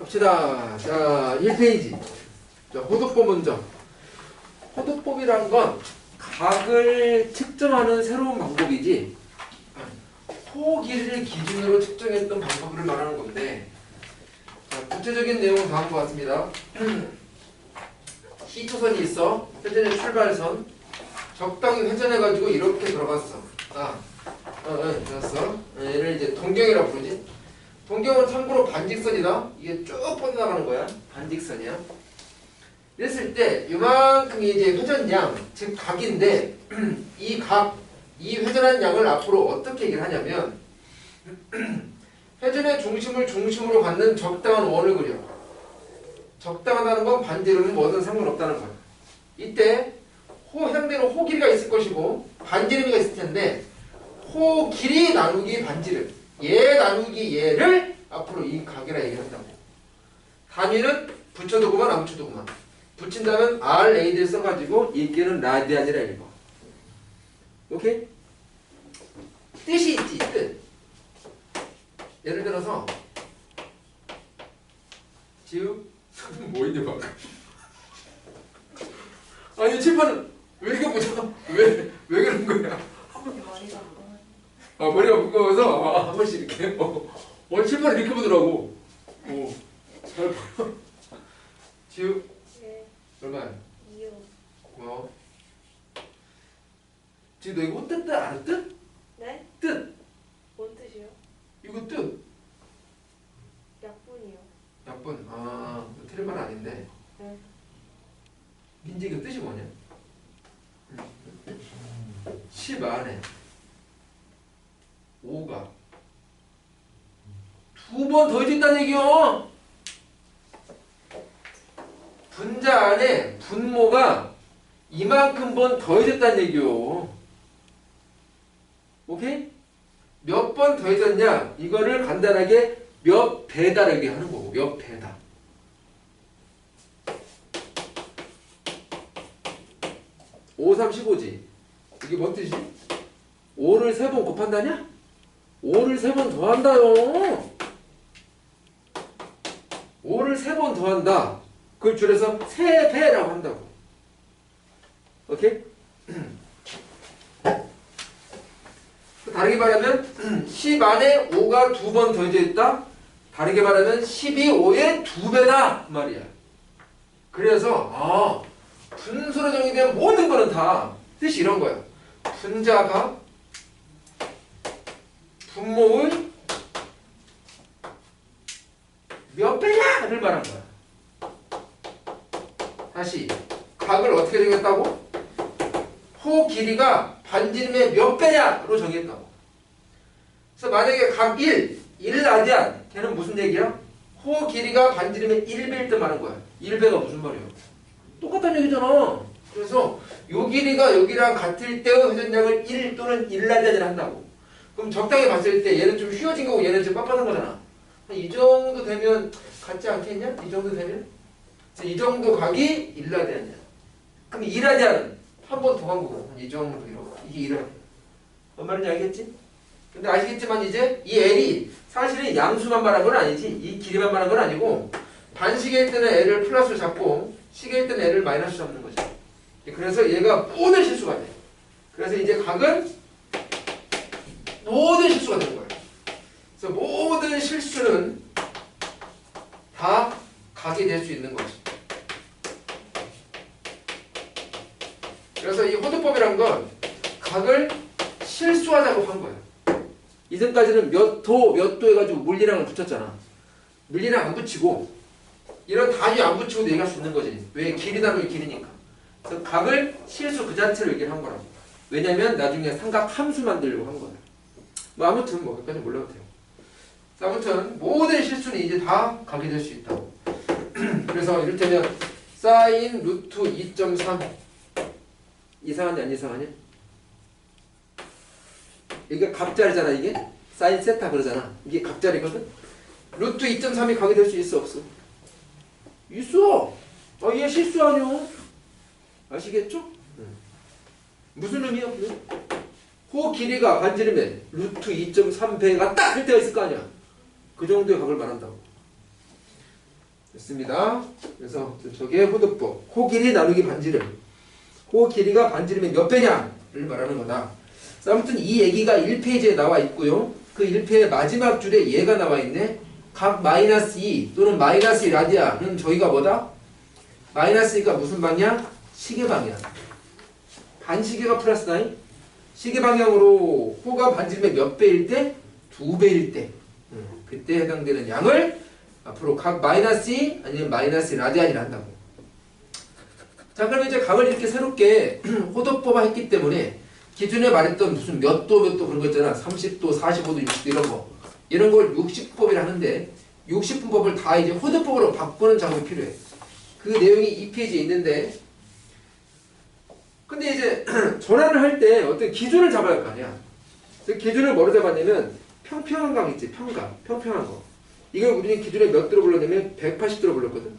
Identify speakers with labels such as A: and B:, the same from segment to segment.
A: 봅시다. 자, 1페이지. 자, 호도법 먼저. 호도법이란 건 각을 측정하는 새로운 방법이지, 호 길이를 기준으로 측정했던 방법을 말하는 건데, 자, 구체적인 내용은 다음과 같습니다. 시초선이 있어. 회전의 출발선. 적당히 회전해가지고 이렇게 들어갔어. 들어갔어. 얘를 이제 동경이라고 부르지. 동경은 참고로 반직선이다. 이게 쭉 뻗어나가는 거야. 반직선이야. 이랬을 때 이만큼이 이제 회전량, 즉 각인데 이 각, 이 회전한 양을 앞으로 어떻게 얘기를 하냐면 회전의 중심을 중심으로 갖는 적당한 원을 그려. 적당하다는 건 반지름은 뭐든 상관없다는 거야. 이때 해당되는 호 길이가 있을 것이고 반지름이가 있을 텐데 호 길이 나누기 반지름, 얘 나누기 얘를 앞으로 이 각이라 얘기한다고. 단위는 붙여도 그만 안 붙여도 그만. 붙인다면 RA를 써가지고 읽기는 라디안이라 읽어. 오케이? 뜻이 있지, 뜻. 예를 들어서 지우 뭐 있냐 봐. 아니 칠판은 왜 이렇게 보자? 왜 그런 거야? 머리가 무거워서 한 번씩 이렇게 오늘 칠판을 이렇게 보더라고. 잘 봐. 지우 얼마야?
B: 2요.
A: 고마워. 지우 너 이거 뜻 알아? 뜻?
B: 네?
A: 뜻.
B: 뭔 뜻이요?
A: 이거 뜻.
B: 약분이요.
A: 약분. 틀린 말 아닌데.
B: 네.
A: 민지 이거 뜻이 뭐냐? 10 안에 5가 2번 더해진다는 얘기요. 분자 안에 분모가 이만큼 번 더해졌다는 얘기요. 오케이? 몇 번 더해졌냐? 이거를 간단하게 몇 배다 이렇게 하는 거고, 몇 배다. 오, 3, 15지. 이게 뭔 뜻이지? 5를 3번 곱한다냐? 5를 3번 더한다요. 5를 3번 더한다. 그걸 줄여서 3배라고 한다고. 오케이? 다르게 말하면 10 안에 5가 2번 더해져 있다. 다르게 말하면 10이 5의 2배다 말이야. 그래서 분수로 정의된 모든 거는 다 뜻이 이런 거야. 분자가 분모의 몇 배냐를 말한 거야. 다시 각을 어떻게 정했다고? 호 길이가 반지름의 몇 배냐로 정했다고. 그래서 만약에 각 1 라디안, 걔는 무슨 얘기야? 호 길이가 반지름의 1배일 때 말한 거야. 1배가 무슨 말이야? 똑같다는 얘기잖아. 그래서 요 길이가 여기랑 같을 때의 회전량을 1 또는 1라디안이라 한다고. 그럼 적당히 봤을 때 얘는 좀 휘어진 거고 얘는 좀 빳빳한 거잖아. 이 정도 되면 같지 않겠냐? 이 정도 되면? 그래서 이 정도 각이 1라디안이야. 그럼 2라디안은 한 번 더 간 거고 이 정도 이게 1라디안. 뭔 말인지 알겠지? 근데 아시겠지만 이제 이 L이 사실은 양수만 말한 건 아니지. 이 길이만 말한 건 아니고 반시계일 때는 L을 플러스로 잡고 시계일 때는 L을 마이너스로 잡는 거죠. 그래서 얘가 모든 실수가 돼. 그래서 이제 각은 모든 실수가 되는 거예요. 그래서 모든 실수는 다 각이 될 수 있는 거지. 그래서 이 호도법이란 건 각을 실수하자고 한 거예요. 이전까지는 몇 도 해가지고 물리량을 붙였잖아. 물리량 안 붙이고 이런 단위 안 붙이고도 얘기할 수 있는 거지. 왜? 길이 나누기 길이니까. 그래서 각을 실수 그 자체로 얘기를 한 거라고. 왜냐면 나중에 삼각 함수 만들려고 한 거야. 아무튼 여기까지 몰라도 돼요. 아무튼 모든 실수는 이제 다 각이 될 수 있다고. 그래서 이를테면 사인 루트 2.3 이상하냐 안 이상하냐? 이게 각자리잖아. 이게 사인 세타 그러잖아. 이게 각자리거든. 루트 2.3이 각이 될 수 있어 없어? 있어. 얘 실수 아니요. 아시겠죠? 무슨 의미야? 호 길이가 반지름에 루트 2.3배가 딱 할 때가 있을 거 아니야. 그 정도의 각을 말한다고. 됐습니다. 그래서 저게 호도법. 호 길이 나누기 반지름. 호 길이가 반지름의 몇 배냐를 말하는 거다. 그래서 아무튼 이 얘기가 1페이지에 나와 있고요. 그 1페이지의 마지막 줄에 얘가 나와 있네. 각 마이너스 2 또는 마이너스 1 라디아는 저희가 뭐다? 마이너스 2가 무슨 방향? 시계 방향. 반시계가 플러스 9. 시계 방향으로 호가 반지름의 몇 배일 때? 2배일 때. 그때 해당되는 양을 앞으로 각 마이너스 2 아니면 마이너스 1 라디안이라 한다고. 자, 그럼 이제 각을 이렇게 새롭게 호도법화 했기 때문에 기존에 말했던 무슨 몇 도 그런 거 있잖아. 30도, 45도, 60도 이런 거. 이런 걸 60분법이라 하는데 60분법을 다 이제 호도법으로 바꾸는 작업이 필요해. 그 내용이 2페이지에 있는데 근데 이제 전환을 할 때 어떤 기준을 잡아야 할 거 아니야. 그래서 기준을 뭐로 잡았냐면 평평한 각 있지. 평평한 거. 이걸 우리는 기준에 몇 도로 불렀냐면 180도로 불렀거든.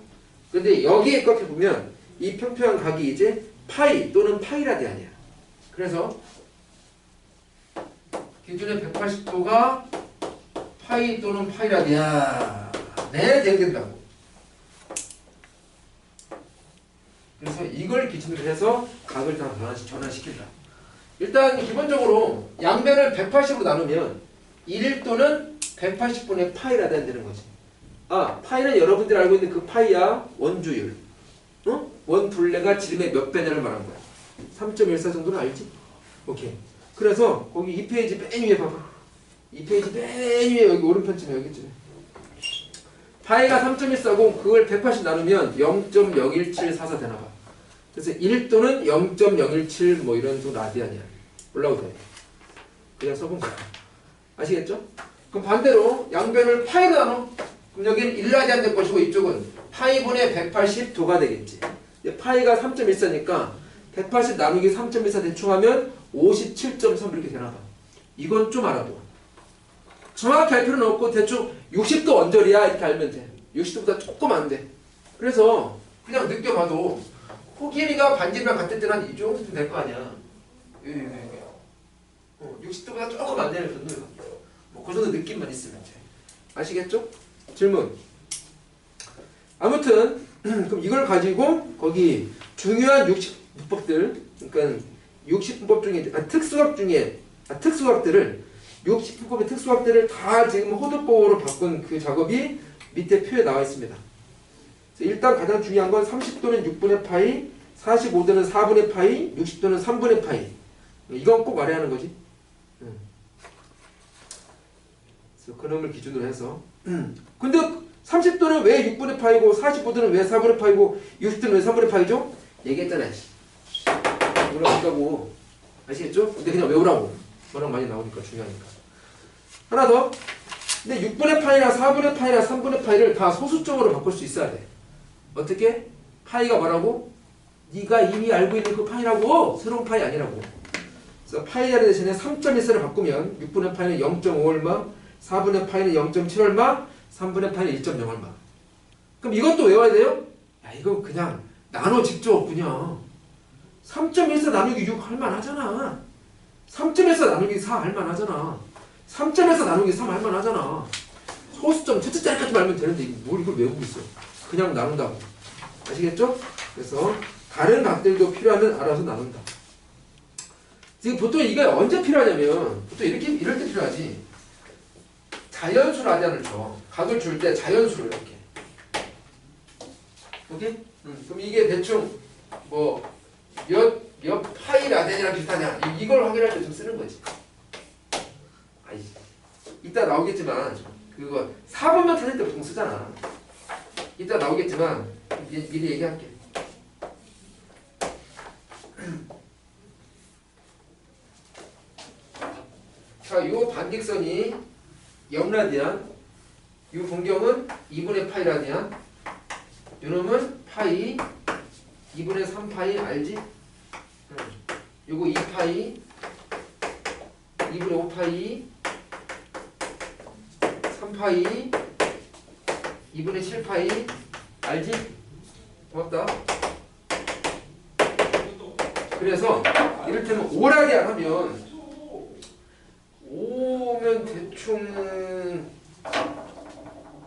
A: 근데 여기에 꺾여 보면 이 평평한 각이 이제 파이 또는 파이라디안이야. 그래서 기준의 180도가 파이 또는 파이라디안에 대응된다고. 그래서 이걸 기준으로 해서 각을 다 전환시킨다. 일단 기본적으로 양변을 180으로 나누면 1도는 180분의 파이라디안 되는 거지. 아, 파이는 여러분들이 알고 있는 그 파이야. 원주율. 원둘레가 지름의 몇 배냐를 말한 거야. 3.14 정도는 알지? 오케이. 그래서 거기 2페이지 맨 위에 봐봐. 2페이지 맨 위에 여기 오른편쯤에 여기쯤에. 파이가 3.14고 그걸 180 나누면 0.01744 되나봐. 그래서 1도는 0.017 뭐 이런 정도 라디안이야. 올라오도 돼. 그냥 써본 거야. 아시겠죠? 그럼 반대로 양변을 파이로 나눠. 그럼 여기는 1라디안 될 것이고 이쪽은 파이분의 180도가 되겠지. 파이가 3.14니까 180 나누기 3.14 대충 하면 57.3 이렇게 되나봐. 이건 좀 알아둬. 정확히 할 필요는 없고 대충 60도 언저리야 이렇게 알면 돼. 60도보다 조금 안 돼. 그래서 그냥 느껴봐도 호 길이가 반지름이랑 같을 때는 한 이 정도 될 거 아니야. 60도보다 조금 안 되는 정도야. 뭐 그 정도 느낌만 있으면 돼. 아시겠죠? 질문. 아무튼 그럼 이걸 가지고 거기 중요한 60분법들, 그러니까 60분법 중에 특수각들을 60분법의 특수각들을 다 지금 호도법으로 바꾼 그 작업이 밑에 표에 나와 있습니다. 일단 가장 중요한 건 30도는 6분의 파이, 45도는 4분의 파이, 60도는 3분의 파이. 이건 꼭 알아야 하는 거지. 그래서 그놈을 기준으로 해서. 근데 30도는 왜 6분의 파이고 45도는 왜 4분의 파이고 60도는 왜 3분의 파이죠? 얘기했잖아. 뭐라고 아시겠죠? 근데 그냥 외우라고. 워낙 많이 나오니까 중요하니까. 하나 더. 근데 6분의 파이나 4분의 파이나 3분의 파이를 다 소수점으로 바꿀 수 있어야 돼. 어떻게? 파이가 뭐라고? 네가 이미 알고 있는 그 파이라고. 새로운 파이 아니라고. 그래서 파이 자리 대신에 3.14를 바꾸면 6분의 파이는 0.5 얼마, 4분의 파이는 0.7 얼마, 3분의 파이는 1.0 얼마. 그럼 이것도 외워야 돼요? 야, 이거 그냥 나눠 직접 그냥 3.14 나누기 6 할만하잖아. 3.14 나누기 4 할만하잖아. 3.14 나누기 3 할만하잖아. 소수점 첫째 자리까지 말면 되는데 뭘 이걸 외우고 있어. 그냥 나눈다고. 아시겠죠? 그래서 다른 각들도 필요하면 알아서 나눈다. 지금 보통 이게 언제 필요하냐면 보통 이럴 때 필요하지. 자연수 라디안을 줘. 각을 줄 때 자연수로 이렇게. 오케이? 그럼 이게 대충 뭐 몇 파이 라디안이랑 비슷하냐? 이걸 확인할 때 좀 쓰는 거지. 아이, 이따 나오겠지만 그거 4분면 찾을 때 보통 쓰잖아. 이따 나오겠지만 미리 얘기할게. 자, 요 반직선이 0라디안, 요 공경은 2분의 파이 라디안, 요놈은 파이, 2분의 3파이 알지? 요거 2파이, 2분의 5파이, 3파이, 2분의 7파이 알지? 고맙다. 그래서 이를테면 5라디안 하면 5면 대충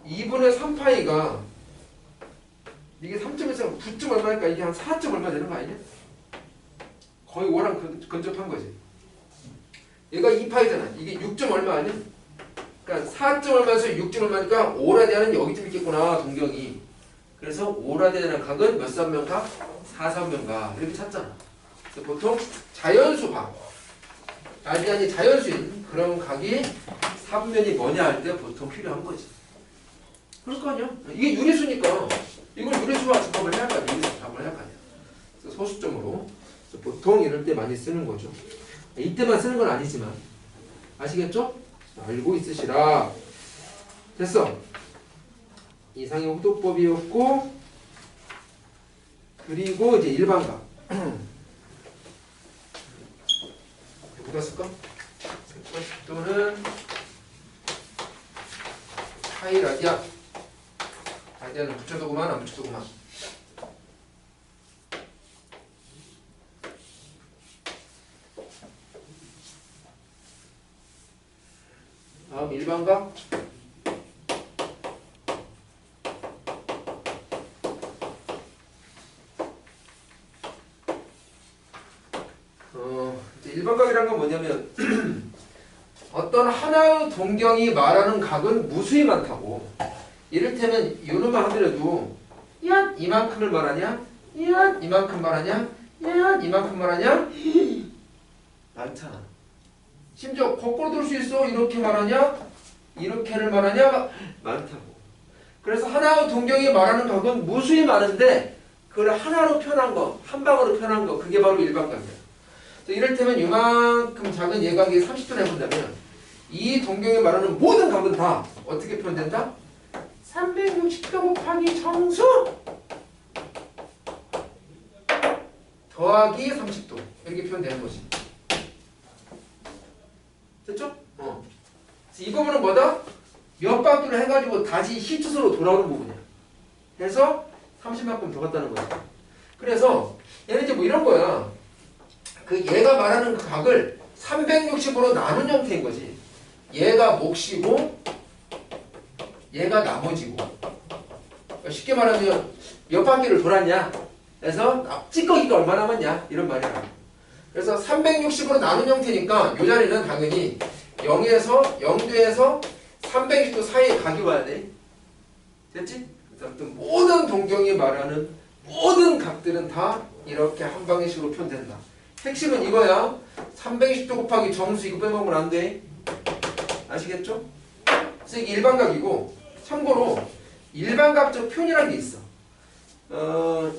A: 2분의 3파이가 이게 3점에서 9점 얼마니까 이게 한 4점 얼마 되는 거 아니냐? 거의 5랑 근접한 거지. 얘가 2파이잖아. 이게 6점 얼마 아니야? 그러니까 4점 얼마에서 6점 얼마니까 오라디아는 여기쯤 있겠구나, 동경이. 그래서 오라디아는 각은 몇 삼면각? 4삼면각. 이렇게 찾잖아. 그래서 보통 자연수각, 아니 자연수인 그런 각이 3면이 뭐냐 할 때 보통 필요한 거지. 그럴 거 아니야? 이게 유리수니까 이걸 유리수와 접합을 해야 할 거 아니야. 유리수 접합을 해야 할 거 아니야. 그래서 소수점으로. 그래서 보통 이럴 때 많이 쓰는 거죠. 이때만 쓰는 건 아니지만 아시겠죠? 알고 있으시라. 됐어. 이상의 호도법이었고, 그리고 이제 일반각. 누가 쓸까? 180도는 파이 라디안. 라디안은 붙여두고만 안 붙여두고만. 다음 일반각. 일반각이란 건 뭐냐면 어떤 하나의 동경이 말하는 각은 무수히 많다고. 이를테면 이놈만 하더라도 야 이만큼을 말하냐? 야 이만큼 말하냐? 야 이만큼 말하냐? 많잖아. 심지어 거꾸로 들 수 있어. 이렇게 말하냐? 이렇게를 말하냐? 많다고. 그래서 하나의 동경이 말하는 각은 무수히 많은데 그걸 하나로 표현한 거, 한 방으로 표현한 거, 그게 바로 일반각이야. 이를테면 이만큼 작은 예각이 30도를 해본다면 이 동경이 말하는 모든 각은 다 어떻게 표현된다? 360도 곱하기 정수 더하기 30도 이렇게 표현되는 거지. 됐죠? 그래서 이 부분은 뭐다? 몇 바퀴를 해가지고 다시 히트스로 돌아오는 부분이야. 그래서 30만큼 더 갔다는 거야. 그래서 얘는 이제 뭐 이런 거야. 그 얘가 말하는 그 각을 360으로 나눈 형태인 거지. 얘가 몫이고 얘가 나머지고. 쉽게 말하면 몇 바퀴를 돌았냐? 그래서 찌꺼기가 얼마 남았냐? 이런 말이야. 그래서 360으로 나눈 형태니까 이 자리는 당연히 0도에서 360도 사이에 각이 와야 돼. 됐지? 아무튼 모든 동경이 말하는 모든 각들은 다 이렇게 한 방식으로 표현된다. 핵심은 이거야. 320도 곱하기 정수 이거 빼먹으면 안 돼. 아시겠죠? 그래서 이게 일반각이고, 참고로 일반각적 표현이라는 게 있어.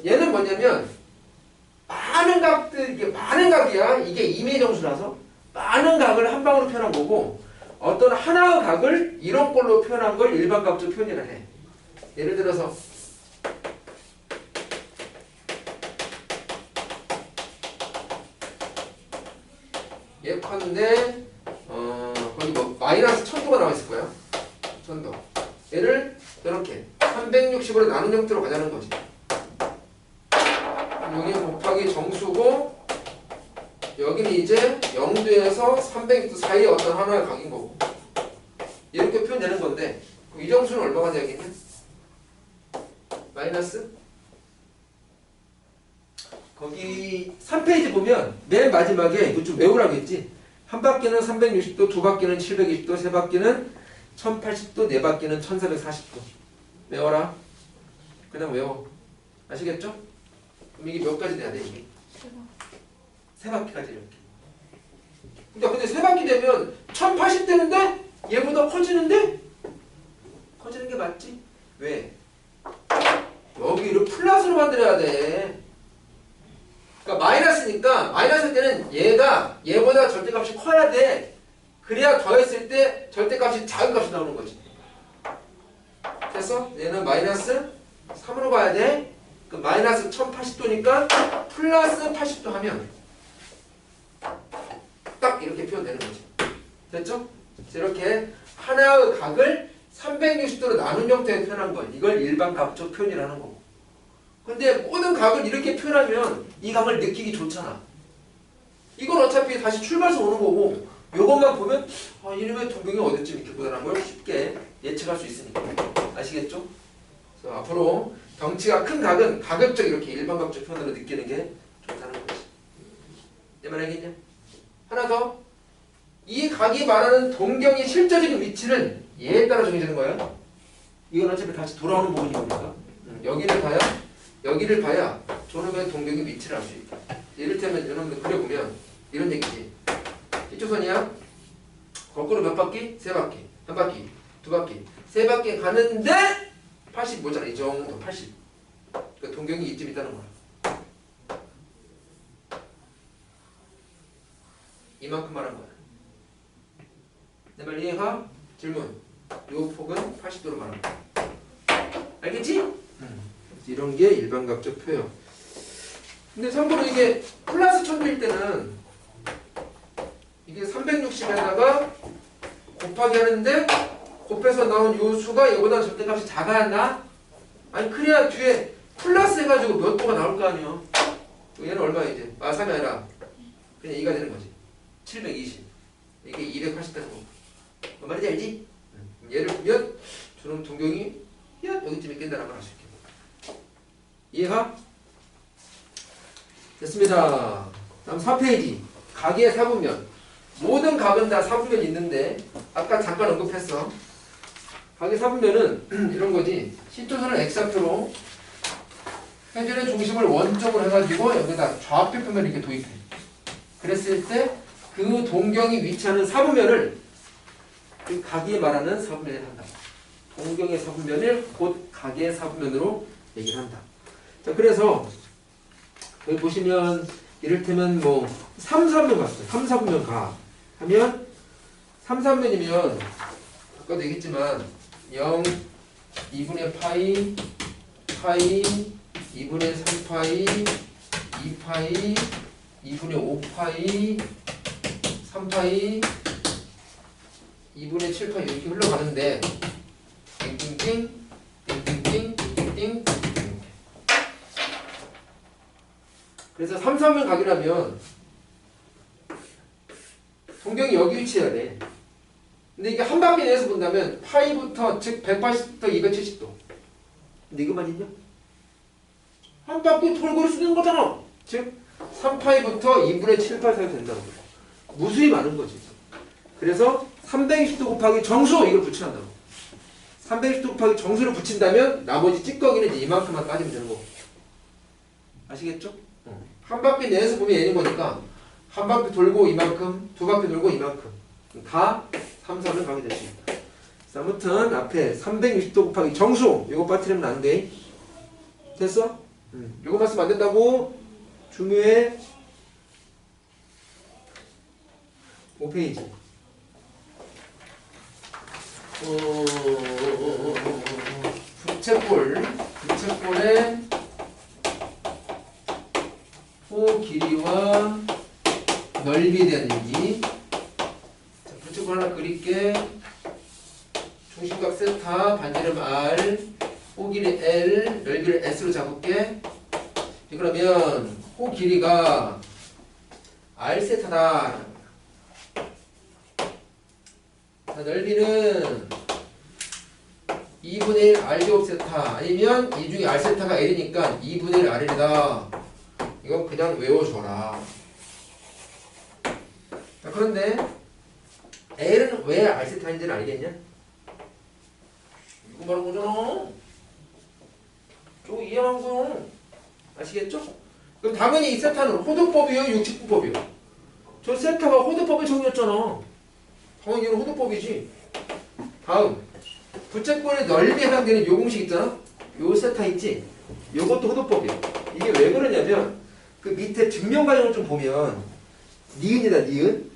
A: 얘는 뭐냐면 많은 각들, 이게 많은 각이야. 이게 임의 정수라서 많은 각을 한 방으로 표현한 거고, 어떤 하나의 각을 이런 걸로 표현한 걸 일반각적 표현이라 해. 예를 들어서 예컨대 거기 뭐 마이너스 1000도가 나와 있을 거야. 1000도. 얘를 이렇게 360으로 나눈 형태로 가자는 거지. 여기 곱하기 정수고 여기는 이제 0도에서 300도 사이에 어떤 하나의 각인 거고. 이렇게 표현되는 건데 이 정수는 얼마가 되겠냐? 마이너스? 거기 3페이지 보면 맨 마지막에 이거 좀 외우라고 했지. 한 바퀴는 360도, 두 바퀴는 720도, 세 바퀴는 1080도, 네 바퀴는 1440도. 외워라. 그냥 외워. 아시겠죠? 그럼 이게 몇 가지 돼야 돼, 이게? 세 바퀴까지 이렇게. 근데 세 바퀴 되면 1080 되는데? 얘보다 커지는데? 커지는 게 맞지? 왜? 여기를 플러스로 만들어야 돼. 그러니까 마이너스니까 마이너스 때는 얘가 얘보다 절대값이 커야 돼. 그래야 더했을 때 절대값이 작은 값이 나오는 거지. 됐어? 얘는 마이너스 3으로 가야 돼. 그 마이너스 1080도니까 플러스 80도 하면 딱 이렇게 표현되는 거지. 됐죠? 이렇게 하나의 각을 360도로 나눈 형태로 표현한 거. 이걸 일반각적 표현이라는 거고. 근데 모든 각을 이렇게 표현하면 이 각을 느끼기 좋잖아. 이건 어차피 다시 출발해서 오는 거고 이것만 보면 이놈의 동경이 어디쯤 이렇게 보다라는 걸 쉽게 예측할 수 있으니까. 아시겠죠? 그래서 앞으로 덩치가 큰 각은 가급적 이렇게 일반각적 표현으로 느끼는 게 좋다는 거지. 내 말 알겠냐? 하나 더. 이 각이 말하는 동경의 실제적인 위치는 얘에 따라 정해지는 거야. 이건 어차피 다시 돌아오는 부분인 거니까. 여기를 봐야 저놈의 동경의 위치를 알 수 있다. 이를테면 여러분들 그려보면 이런 얘기지. 희초선이야. 거꾸로 몇 바퀴? 세 바퀴. 한 바퀴, 두 바퀴, 세 바퀴 가는데 80 모자라. 이 정도 80. 그 동경이 이쯤 있다는 거야. 이만큼 말한 거야. 내 말 이해가? 질문. 요 폭은 80도로 말한 거야. 알겠지? 이런 게 일반각적 표현. 근데 참고로 이게 플러스 1000도일 때는 이게 360에다가 곱하기 하는데 곱해서 나온 요 수가 이거보다 절대값이 작아야 아니 그래야 뒤에 플러스 해가지고 몇 도가 나올 거 아니야. 얘는 얼마야 이제? 3이 아니라 그냥 2가 되는 거지. 720. 이게 280 되는 거. 뭔 말인지 알지? 얘를 보면 저놈 동경이 여기쯤에 낀다는 걸 알 수 있게. 이해가? 됐습니다. 다음 4페이지. 각의 사분면. 모든 각은 다 사분면이 있는데 아까 잠깐 언급했어. 각의 사분면은 이런 거지. 시초선을 X좌표로 회전의 중심을 원점으로 해가지고 여기다 좌표 표면을 이렇게 도입해. 그랬을 때 그 동경이 위치하는 사분면을 그 각이 말하는 사분면을 한다. 동경의 사분면을 곧 각의 사분면으로 얘기를 한다. 자, 그래서 여기 보시면 이를테면 뭐 3, 4분면 봤어요. 3, 4분면 가 하면 3, 4분면이면 아까도 얘기했지만 0, 2분의 파이, 파이, 2분의 3파이, 2파이, 2분의 5파이, 3파이, 2분의 7파이 이렇게 흘러가는데 띵띵띵, 띵띵띵, 띵띵띵. 그래서 3, 3면 각이라면 동경이 여기 위치해야 돼. 근데 이게 한 바퀴 내에서 본다면 파이부터 즉 180부터 270도. 근데 이것만 있냐? 한 바퀴 돌고를 쓰는 거잖아. 즉 3파이부터 2분의 7파이 사이 된다고. 무수히 많은 거지. 그래서 320도 곱하기 정수 이걸 붙여한다고. 320도 곱하기 정수를 붙인다면 나머지 찌꺼기는 이제 이만큼만 빠지면 되는 거고. 아시겠죠? 한 바퀴 내에서 보면 얘는 거니까 한 바퀴 돌고 이만큼, 두 바퀴 돌고 이만큼 다 3, 4를 가게 될 수 있다. 그래서 아무튼 앞에 360도 곱하기 정수 이거 빠뜨리면 안 돼. 됐어? 이거만 쓰면 안 된다고. 중요해. 5페이지. 부채꼴의 호 길이와 넓이에 대한 얘기. 자, 부채꼴 하나 그릴게. 중심각 세타, 반지름 R, 호 길이 L, 넓이를 S로 잡을게. 그러면 호 길이가 R 세타다. 자, 넓이는 2분의 1 R 제곱 세타 아니면 이 중에 R 세타가 L이니까 2분의 1 R이다. 이건 그냥 외워줘라. 자, 그런데 L은 왜 R 세타인지는 알겠냐? 이거 말한 거잖아. 저거 이해한 거 아시겠죠? 그럼 당연히 이 세타는 호도법이요, 육식분법이요? 저 세타가 호도법의 정의였잖아. 당연히 이건 호도법이지. 다음 부채꼴의 넓이에 해당되는 요 공식 있잖아. 요 세타 있지? 요것도 호도법이야. 이게 왜 그러냐면 그 밑에 증명 과정을 좀 보면 니은이다, 니은.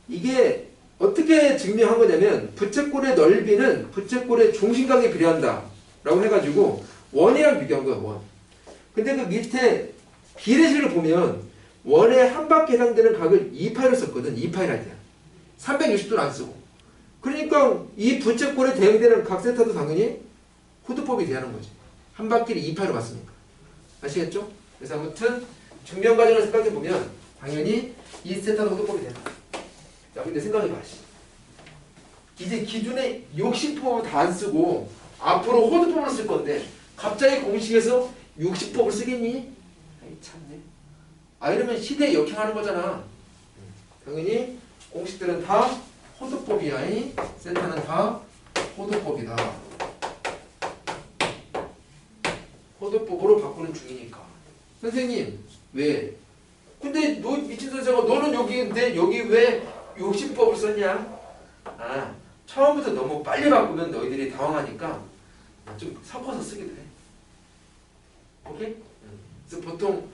A: 이게 어떻게 증명한 거냐면 부채꼴의 넓이는 부채꼴의 중심각에 비례한다 라고 해가지고 원이랑 비교한 거야, 원. 근데 그 밑에 비례식을 보면 원에 한 바퀴 해당되는 각을 2파이로 썼거든. 2파이를 할 때 360도를 안 쓰고. 그러니까 이 부채꼴에 대응되는 각 세타도 당연히 호도법이 되는 거지. 한 바퀴를 2파이로 봤으니까. 아시겠죠? 그래서 아무튼 증명 과정을 생각해 보면 당연히 이 세타도 호도법이 된다. 자, 근데 생각해봐. 이제 기존에 욕심법을 다 안 쓰고 앞으로 호도법을 쓸 건데 갑자기 공식에서 60법을 쓰겠니? 아이 참네. 아 이러면 시대에 역행하는 거잖아. 당연히 공식들은 다 호도법이야. 세타는 다 호도법이다. 호도법으로 바꾸는 중이니까. 선생님 왜? 근데 너 미친 선생아 너는 여기인데 여기 왜 60법을 썼냐? 아 처음부터 너무 빨리 바꾸면 너희들이 당황하니까 좀 섞어서 쓰기도 해. 오케이? 그래서 보통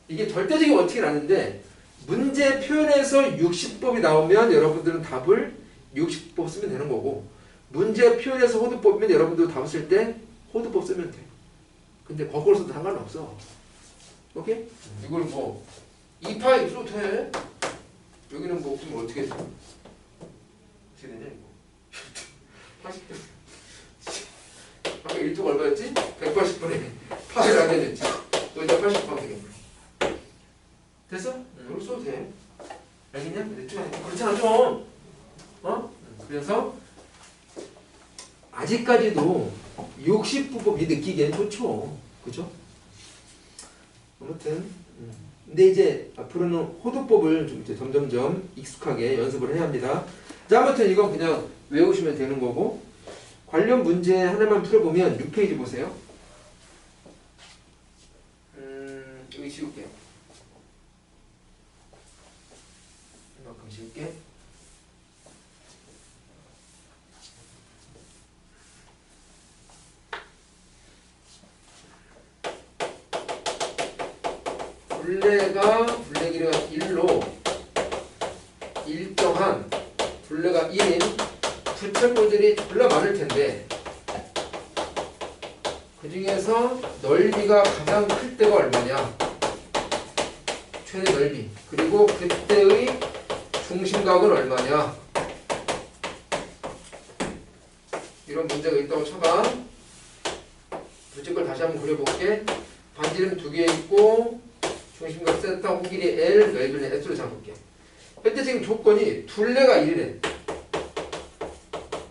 A: 이게 절대적인 원칙은 아닌데 문제 표현에서 60법이 나오면 여러분들은 답을 60법 쓰면 되는 거고 문제 표현에서 호도법이면 여러분들 답을 쓸 때 호도법 쓰면 돼. 근데 거꾸로 써도 상관없어. 오케이? 이걸 뭐 2파 입수로 돼. 여기는 뭐 그럼 어떻게 돼? 어떻게 되냐 이거 80분 아까 1조 얼마였지? 180분에 파를 안 되겠지. 여기다 80분 되겠네. 됐어? 이걸 써도 돼. 알겠냐? 근데 좀 그렇잖아 좀. 어? 그래서 아직까지도 60부법이 느끼기엔 좋죠. 그죠? 아무튼 근데 이제 앞으로는 호도법을 좀 이제 점점점 익숙하게 연습을 해야 합니다. 자, 아무튼 이건 그냥 외우시면 되는 거고 관련 문제 하나만 풀어보면 6페이지 보세요. 여기 지울게요. 이만큼 지울게. 둘레 길이가 1로 일정한 둘레가 1인 부채꼴들이 졸라 많을 텐데 그 중에서 넓이가 가장 클 때가 얼마냐? 최대 넓이. 그리고 그때의 중심각은 얼마냐? 이런 문제가 있다고 쳐봐. 부채꼴 다시 한번 그려볼게. 반지름 2개 있고 중심각 세타, 호길이 L, 넓이는 S로 잡을게. 현재 지금 조건이 둘레가 1이래.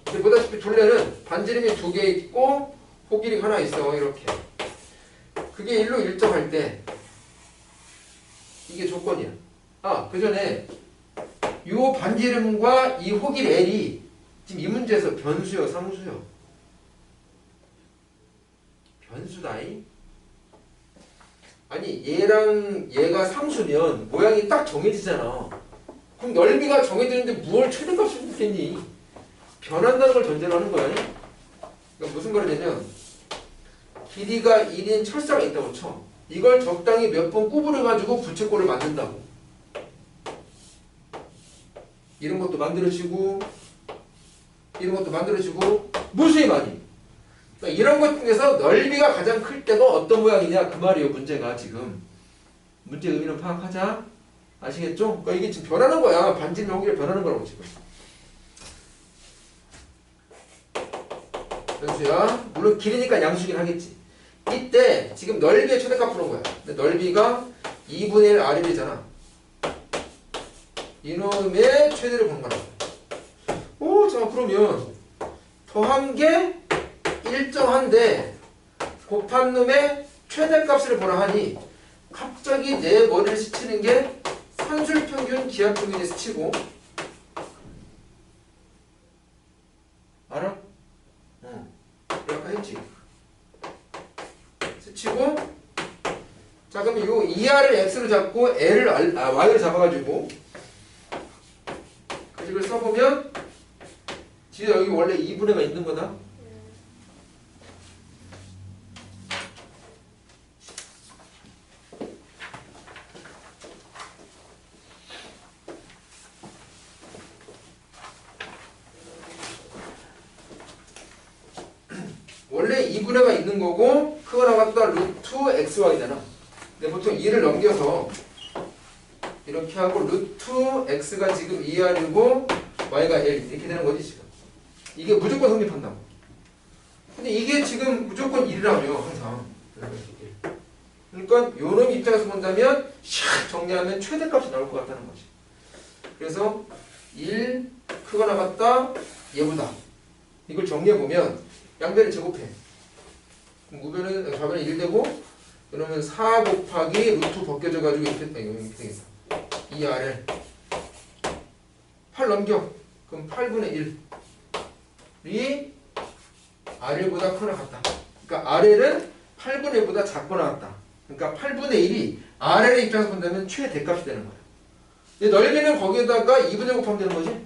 A: 근데 보다시피 둘레는 반지름이 2개 있고 호길이가 하나 있어. 이렇게. 그게 1로 일정할 때 이게 조건이야. 아, 그 전에 이 반지름과 이 호길 L이 지금 이 문제에서 변수요, 상수요? 변수다이? 아니 얘랑 얘가 상수면 모양이 딱 정해지잖아. 그럼 넓이가 정해지는데 뭘 최대값을 묻겠니? 변한다는 걸 전제로 하는 거야. 그러니까 무슨 말이냐면 길이가 1인 철사가 있다고 쳐. 이걸 적당히 몇 번 구부려가지고 부채꼴을 만든다고. 이런 것도 만들어지고 이런 것도 만들어지고 무수히 많이. 그러니까 이런 것 중에서 넓이가 가장 클 때가 어떤 모양이냐 그 말이에요. 문제가 지금. 문제 의미는 파악하자. 아시겠죠? 그러니까 이게 지금 변하는 거야. 반지름 호길이 변하는 거라고 지금. 변수야. 물론 길이니까 양수긴 하겠지. 이때 지금 넓이의 최대값 푸는 거야. 근데 넓이가 2분의 1 R이잖아. 이놈의 최대를 보는 거라. 오, 자 그러면 더한 게 일정한데 곱한 놈의 최대값을 보라 하니 갑자기 내 머리를 스치는 게 산술평균, 기하평균이 스치고 알아? 응. 아까 했지? 스치고 자 그러면 요 2R을 X로 잡고 L을 Y로 잡아가지고 그 식을 써보면 지금 여기 원래 2분의가 있는 거다? 원래 2분의가 있는 거고 그거 나갔다 루트 xy잖아. 근데 보통 2를 넘겨서 이렇게 하고 루트 x가 지금 2r이고 y가 l 이렇게 되는 거지 지금. 이게 무조건 성립한다고. 근데 이게 지금 무조건 1이라며 항상. 그러니까 요놈 입장에서 본다면 샥 정리하면 최대값이 나올 것 같다는 거지. 그래서 1 크거 나갔다 얘보다 이걸 정리해보면 양변을 제곱해. 우변은 좌변은 1 되고 그러면 4 곱하기 루트 벗겨져 가지고 이렇게 되겠다. 이 아래 8 넘겨. 그럼 8분의 1이 RL보다 크거나 같다. 그러니까 RL은 8분의 1보다 작거나 같다. 그러니까 8분의 1이 RL의 입장에서 본다면 최대값이 되는 거야. 근데 넓이는 거기에다가 2분의 1 곱하면 되는 거지.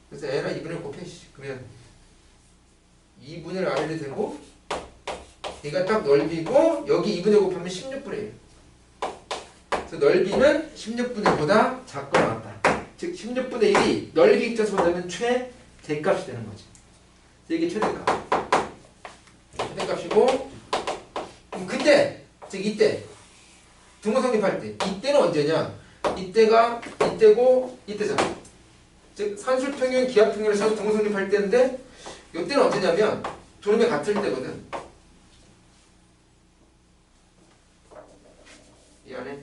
A: 그래서 L은 2분의 1 곱해. 그러면 2분의 1 RL이 되고 얘가 딱 넓이고 여기 2분의 1 곱하면 16분의 1. 그래서 넓이는 16분의 1보다 작거나 같다. 즉 16분의 1이 넓이 입장에서 본다면 최대값이 되는 거지. 이게 최대값. 최대값이고 그럼 그때 즉 이때 등호 성립할 때 이때는 언제냐? 이때가 이때고 이때잖아. 즉 산술평균 기하평균을 써서 등호 성립할 때인데 이때는 언제냐면 도름이 같을 때거든. 이 안에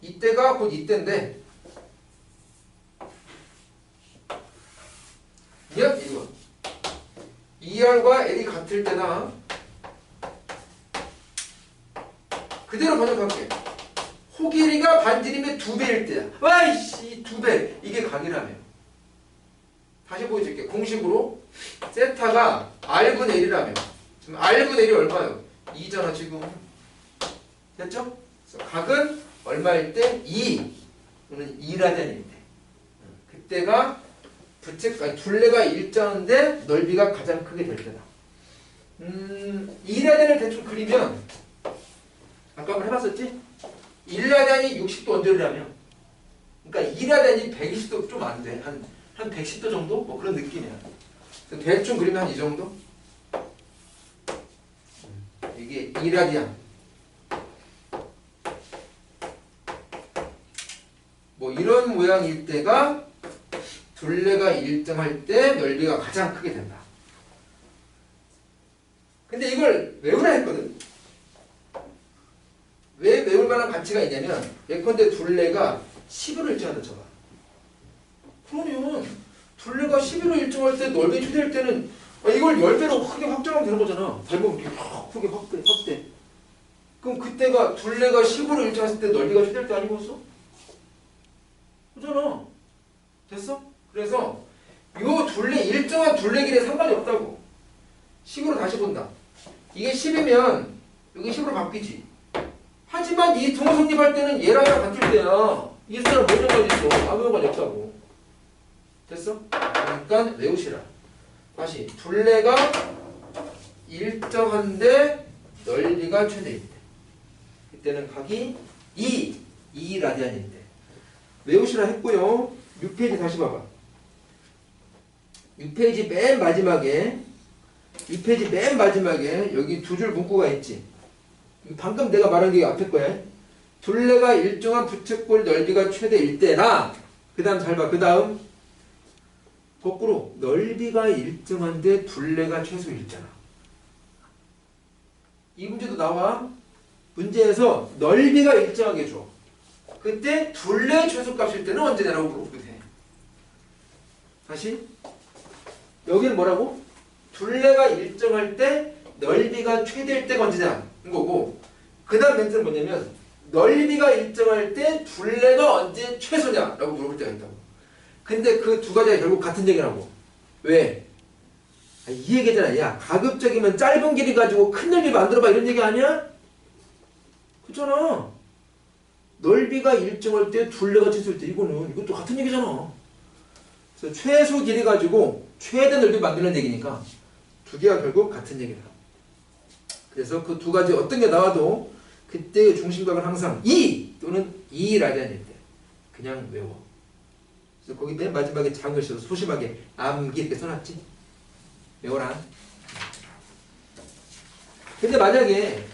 A: 이때가 곧 이때인데 이거 2R과 L이 같을 때나 그대로 번역할게. 호 길이가 반지름의 2배일 때야. 와이씨 2배 이게 각이라며. 다시 보여줄게. 공식으로 세타가 R분의 1이라며. 지금 R분의 1이 얼마예요? 2잖아 지금. 됐죠? 그래서 각은 얼마일 때? 2 또는 2라디안일 때. 그때가 둘레가 일자인데 넓이가 가장 크게 될 때다. 2라디안을 대충 그리면 아까 한번 해봤었지? 1라디안이 60도 언저리라면 그러니까 2라디안이 120도 좀 안 돼. 한 110도 정도? 뭐 그런 느낌이야. 대충 그리면 한 이 정도? 이게 2라디안. 뭐 이런 모양일 때가 둘레가 일정할 때 넓이가 가장 크게 된다. 근데 이걸 외우라 했거든. 왜 외울 만한 가치가 있냐면 예컨대 둘레가 10으로 일정한다 쳐봐. 그러면 둘레가 11로 일정할 때 넓이 최대일 때는 이걸 10배로 크게 확장하면 되는 거잖아. 밟으면 이렇게 크게 확대. 그럼 그때가 둘레가 10으로 일정했을 때 넓이가 최대일 때 아니겠어? 그잖아. 됐어? 그래서 요 둘레 일정한 둘레 길에 상관이 없다고. 10으로 다시 본다. 이게 10이면 여기 10으로 바뀌지. 하지만 이 등호 성립할 때는 얘랑 같을 때야. 이 숫자는 몇 정도 있어? 아무 상관이 없다고. 됐어? 그러니까 외우시라. 다시 둘레가 일정한데 넓이가 최대일 때. 그때는 각이 2라디안일 때. 외우시라 했고요. 6페이지 다시 봐봐. 6페이지 맨 마지막에 여기 두 줄 문구가 있지. 방금 내가 말한 게 앞에 거야. 둘레가 일정한 부채꼴 넓이가 최대일 때나 그 다음 잘 봐. 그 다음 거꾸로 넓이가 일정한데 둘레가 최소일잖아. 이 문제도 나와. 문제에서 넓이가 일정하게 줘. 그때 둘레 최소값일 때는 언제냐라고 물어보면 돼. 다시 여기는 뭐라고? 둘레가 일정할 때 넓이가 최대일 때가 언제냐 인 거고 그 다음 멘트는 뭐냐면 넓이가 일정할 때 둘레가 언제 최소냐라고 물어볼 때가 있다고. 근데 그 두 가지가 결국 같은 얘기라고. 왜? 이 얘기잖아. 야 가급적이면 짧은 길이 가지고 큰 넓이 만들어봐 이런 얘기 아니야? 그렇잖아. 넓이가 일정할 때 둘레가 최소일 때 이것도 같은 얘기잖아. 그래서 최소 길이 가지고 최대 넓이 만드는 얘기니까 두 개가 결국 같은 얘기다. 그래서 그 두 가지 어떤 게 나와도 그때의 중심각은 항상 2 또는 2라디안일 때 그냥 외워. 그래서 거기 맨 마지막에 작은 글씨로 소심하게 암기 이렇게 써놨지. 외워라. 근데 만약에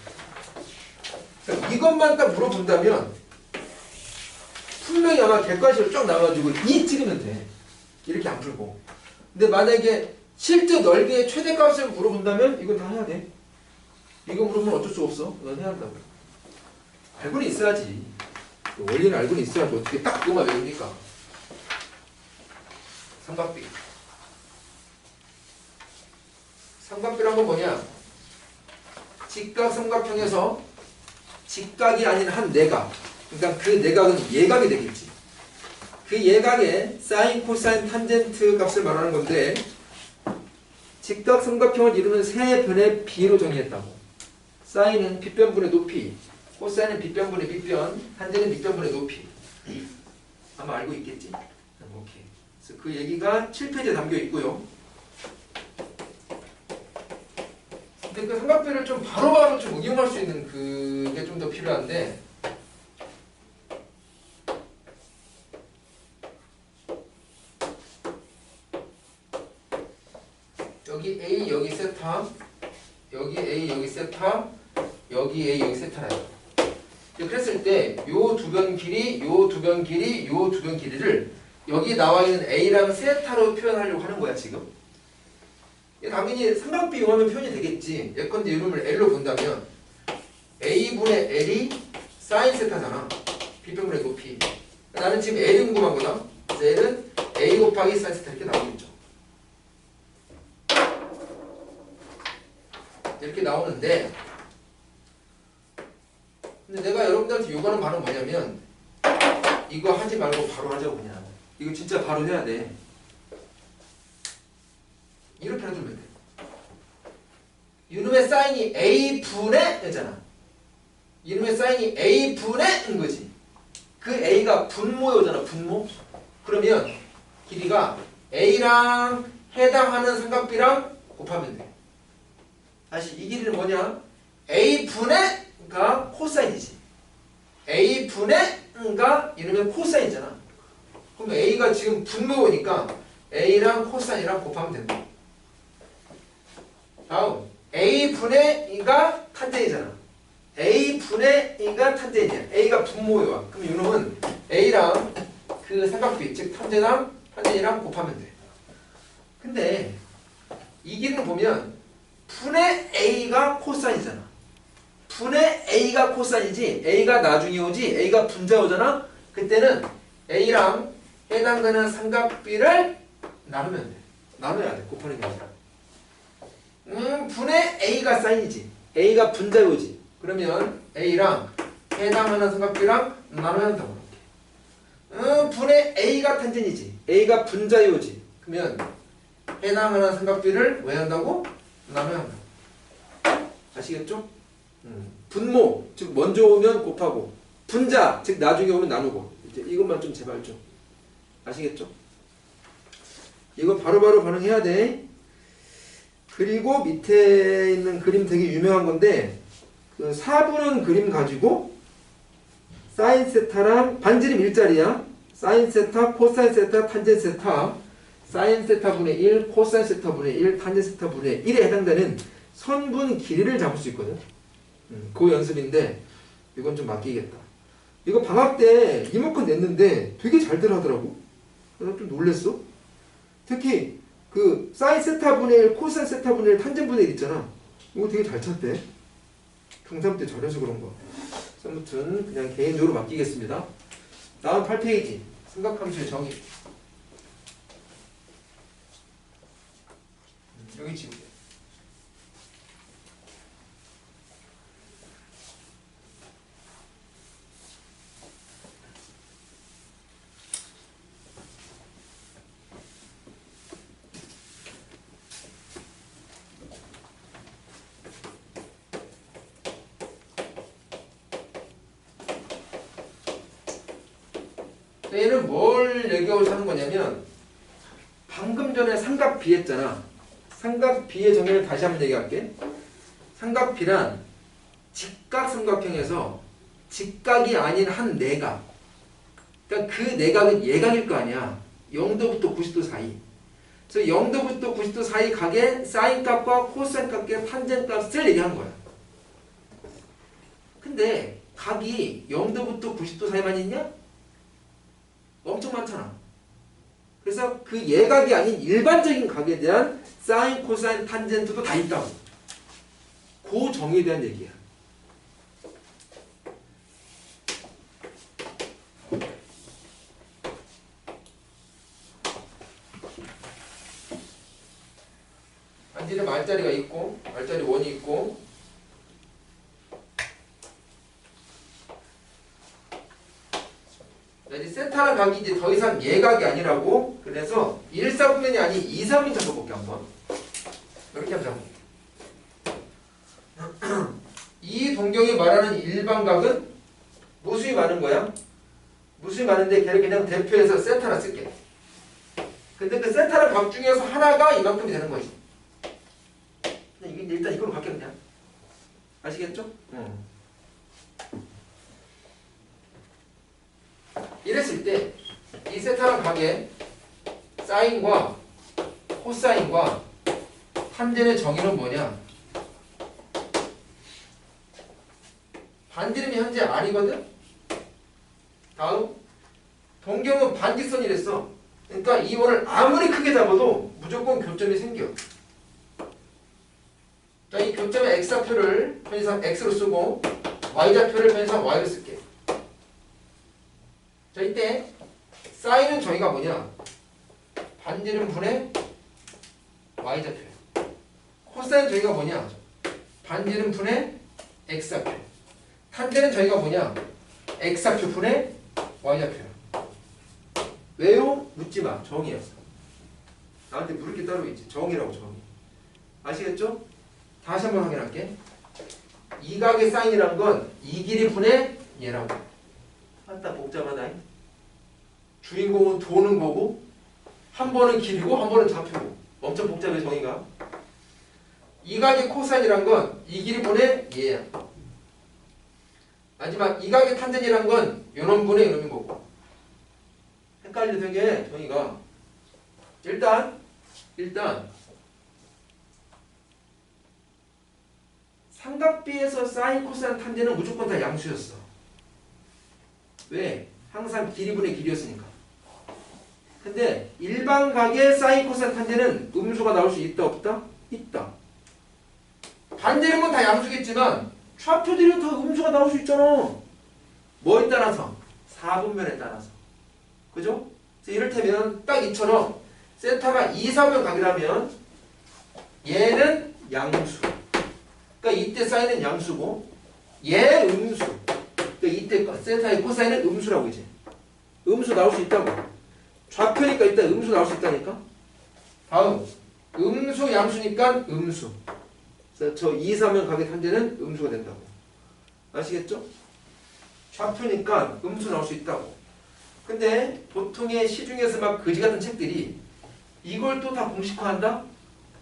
A: 이것만 딱 물어본다면 분명히 아마 객관식으로 쫙 나와가지고 2 찍으면 돼. 이렇게 안 풀고. 근데 만약에 실제 넓이의 최대값을 물어본다면 이건 다 해야 돼. 이거 물어보면 어쩔 수 없어. 이건 해야 한다고. 알고는 있어야지. 원리는 알고는 있어야지. 어떻게 딱 그것만 외우니까. 삼각비. 삼각비란 건 뭐냐? 직각삼각형에서 직각이 아닌 한 내각, 그러니까 그 내각은 예각이 되겠지. 그 예각의 사인, 코사인, 탄젠트 값을 말하는 건데 직각삼각형을 이루는 세 변의 비로 정의했다고. 사인은 빗변분의 높이, 코사인은 빗변분의 빗변, 탄젠은 빗변분의 높이. 아마 알고 있겠지? 오케이. 그래서 그 얘기가 7페이지에 담겨 있고요. 근데 그 삼각비를 좀 바로바로 좀 응용할 수 있는 그게 좀 더 필요한데 여기 A 여기 세타, 여기 A 여기 세타, 여기 A 여기 세타라요. 그랬을 때 요 두 변 길이, 요 두 변 길이, 요 두 변 길이를 여기 나와 있는 A랑 세타로 표현하려고 하는 거야 지금. 당연히 삼각비 이용하면 표현이 되겠지. 예컨대 이름을 L로 본다면 A분의 L이 사인 세타잖아. B분의 높이. 나는 지금 L이 궁금한 거다. L은 A 곱하기 사인 세타 이렇게 나오겠죠. 이렇게 나오는데 근데 내가 여러분들한테 요구하는 바는 뭐냐면 이거 하지 말고 바로 하자고. 그냥 이거 진짜 바로 해야 돼. 이렇게 해두면 돼. 이놈의 사인이 A분의 잖아. 이놈의 사인이 A분의 거지. 그 A가 분모요잖아. 분모. 그러면 길이가 A랑 해당하는 삼각비랑 곱하면 돼. 다시 이 길이는 뭐냐? A분의가 코사인이지. A분의가 이러면 코사인이잖아. 그럼 A가 지금 분모니까 A랑 코사인이랑 곱하면 된다. 다음 A분의 2가 탄젠이잖아. A분의 2가 탄젠이야. A가 분모요야. 그럼 이놈은 A랑 그 삼각비 즉 탄젠이랑 곱하면 돼. 근데 이 길이는 보면 분의 A가 코사인이잖아. 분의 A가 코사인이지 A가 나중에 오지 A가 분자 오잖아. 그때는 A랑 해당되는 삼각비를 나누면 돼. 나눠야 돼. 곱하는 게 아니라. 분의 A가 사인이지 A가 분자요지. 그러면 A랑 해당하는 삼각비랑 나눠야 한다고. 분의 A가 탄젠이지 A가 분자요지. 그러면 해당하는 삼각비를 왜 한다고? 나눠야 한다고. 아시겠죠? 분모 즉 먼저 오면 곱하고, 분자 즉 나중에 오면 나누고. 이제 이것만 좀 제발 좀 아시겠죠? 이거 바로바로 반응해야 돼. 그리고 밑에 있는 그림 되게 유명한 건데 그 4분원 그림 가지고 사인 세타랑 반지름 일자리야. 사인 세타, 코사인 세타, 탄젠 세타, 사인 세타분의 1, 코사인 세타분의 1, 탄젠 세타분의 1에 해당되는 선분 길이를 잡을 수 있거든. 그 연습인데 이건 좀 맡기겠다. 이거 방학 때 이모컨 냈는데 되게 잘들 하더라고. 나 좀 놀랬어. 특히 그 사인 세타분의 1, 코사인 세타분의 1, 탄젠분의 1 있잖아. 이거 되게 잘 찾대. 중3 때 잘해서 그런 거. 아무튼 그냥 개인적으로 맡기겠습니다. 다음 8페이지 삼각함수의 정의. 여기 지우개. 얘는 뭘 얘기하고 하는 거냐면 방금 전에 삼각비 했잖아. 삼각비의 정의를 다시 한번 얘기할게. 삼각비란 직각삼각형에서 직각이 아닌 한 내각, 그러니까 그 내각은 예각일 거 아니야. 0도부터 90도 사이. 그래서 0도부터 90도 사이 각의 사인값과 코사인 값의 탄젠 값을 얘기하는 거야. 근데 각이 0도부터 90도 사이만 있냐? 엄청 많잖아. 그래서 그 예각이 아닌 일반적인 각에 대한 사인, 코사인, 탄젠트도 다 있다고. 그 정의에 대한 얘기야. 반지름 R자리가 있고 R자리 원이 있고 이제 세타라는 각이 이제 더 이상 예각이 아니라고. 그래서 1사분면이 아닌 2사분면 잡아볼게 한번. 이렇게 한번 잡아볼게. 이 동경이 말하는 일반각은 무수히 많은 거야. 무수히 많은데 걔를 그냥 대표해서 세타라 쓸게. 근데 그 세타라는 각 중에서 하나가 이만큼이 되는 거지. 그냥 이게 일단 이걸로 바뀌어 그냥. 아시겠죠? 이랬을 때 이 세타라는 각의 사인과 코사인과 탄젠의 정의는 뭐냐? 반지름이 현재 R이거든? 다음 동경은 반직선이랬어. 그러니까 이 원을 아무리 크게 잡아도 무조건 교점이 생겨. 자, 이 교점의 x좌표를 편의상 x로 쓰고 y좌표를 편의상 y로 쓸게. 자, 이때 사인은 저희가 뭐냐? 반지름 분의 y좌표. 코사인 저희가 뭐냐? 반지름 분의 x좌표. 탄젠은 저희가 뭐냐? x좌표 분의 y좌표. 왜요? 묻지마. 정의였어. 나한테 물을 게 따로 있지. 정의라고 정의. 아시겠죠? 다시 한번 확인할게. 이 각의 사인이란 건 이 길이 분의 얘라고. 맞다. 복잡하다. 주인공은 도는 거고 한 번은 길이고 한 번은 좌표고. 엄청 복잡해 정의가. 이 각의 코사인이란 건 이 길이 분의 얘야. 하지만 이 각의 탄젠이란 건 요놈 분의 요놈인 거고. 헷갈려 되게 정의가. 일단 삼각비에서 사인, 코사인, 탄젠은 무조건 다 양수였어. 왜? 항상 길이분의 길이였으니까. 근데 일반각의 사인, 코사인, 탄젠은 음수가 나올 수 있다 없다? 있다. 반지름은 다 양수겠지만 좌표들이 다 음수가 나올 수 있잖아. 뭐에 따라서? 4분면에 따라서. 그죠? 그래서 이를테면 딱 이처럼 세타가 2사분면 각이라면 얘는 양수. 그러니까 이때 사인은 양수고 얘 음수. 그러니까 이때 세타의 코사인은 음수라고 이제. 음수 나올 수 있다고. 좌표니까 이때 음수 나올 수 있다니까. 다음 음수 양수니까 음수. 그래서 저 2사분면 각의 탄젠은 음수가 된다고. 아시겠죠? 좌표니까 음수 나올 수 있다고. 근데 보통의 시중에서 막 거지 같은 책들이 이걸 또 다 공식화한다?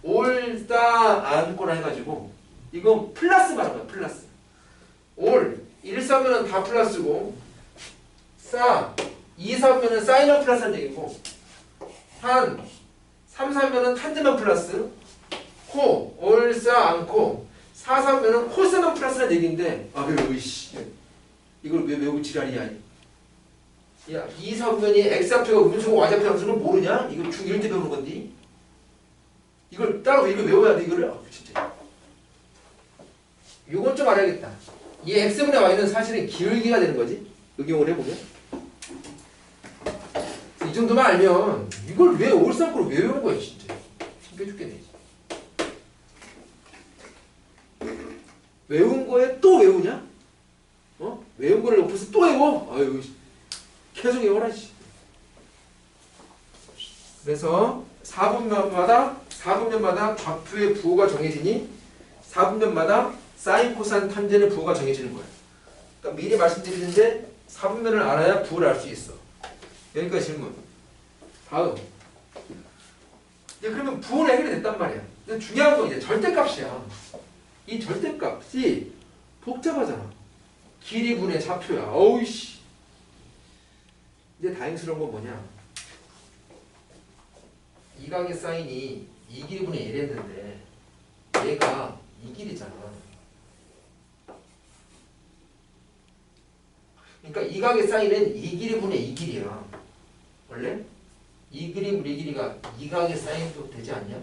A: 옳다 않고라 해가지고 이건 플러스 말하는 거야. 플러스. 올 1사면은 다 플러스고 2사면은 사인만 플러스한 얘기고 한 3사면은 탄젠만 플러스 코 옳사 않고 4사면은 코사만 플러스한 얘기인데 으이씨 이걸 왜 외우고 지랄이야. 야, 2사분면이 x좌표가 음수고 y좌표라는 수는 모르냐? 이거 중1 때 배우는 건데. 이걸 따로 이거 외워야 돼, 이거를. 진짜. 이건 좀 알아야겠다. 이 x분의 y는 사실은 기울기가 되는 거지. 응용을 해보면. 이 정도만 알면 이걸 왜 올삼고로 왜 외우는 거야, 진짜. 신기해 죽겠네. 외운 거에 또 외우냐? 외운 거를 옆에서 또 외워? 아유, 계속 외워라. 그래서 4분면마다 좌표의 부호가 정해지니 4분면마다 사인, 코사인, 탄젠의 부호가 정해지는 거야. 그러니까 미리 말씀드리는데 4분면을 알아야 부호를 알 수 있어. 여기까지 질문. 다음. 이제 그러면 부호는 해결이 됐단 말이야. 근데 중요한 건 이제 절대값이야. 이 절대값이 복잡하잖아. 길이분의 좌표야. 어우씨. 이제 다행스러운 건 뭐냐? 이 각의 사인이 이 길이분의 1 했는데 얘가 이 길이잖아. 그러니까 이 각의 사인은 이 길이분의 이 길이야. 원래 이 길이분의 이 길이가 이 각의 사인도 되지 않냐?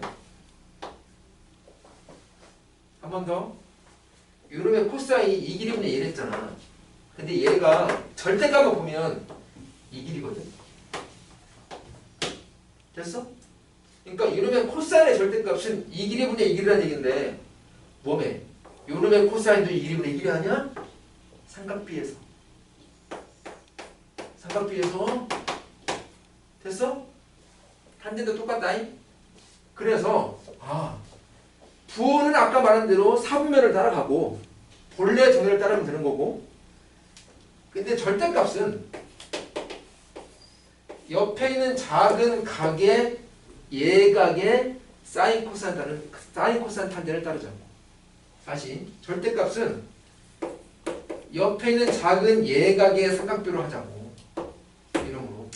A: 한 번 더. 요놈의 코사인이 이 길이분의 1 했잖아. 근데 얘가 절대값을 보면 이 길이거든. 됐어? 그러니까 이놈의 코사인의 절대값은 이 길이분의 이 길이라는 얘기인데 뭐매? 요놈의 코사인도 이 길이분의 이 길이 아니야? 삼각비에서 삼각비에서. 됐어? 탄젠트 똑같다잉. 그래서 부호는 아까 말한 대로 사분면을 따라가고 본래 정의를 따르면 되는 거고, 근데 절대값은 옆에 있는 작은 각의 예각의 사인 코사인 탄젠을 따르자고. 다시 절대값은 옆에 있는 작은 예각의 삼각비로 하자고. 이름으로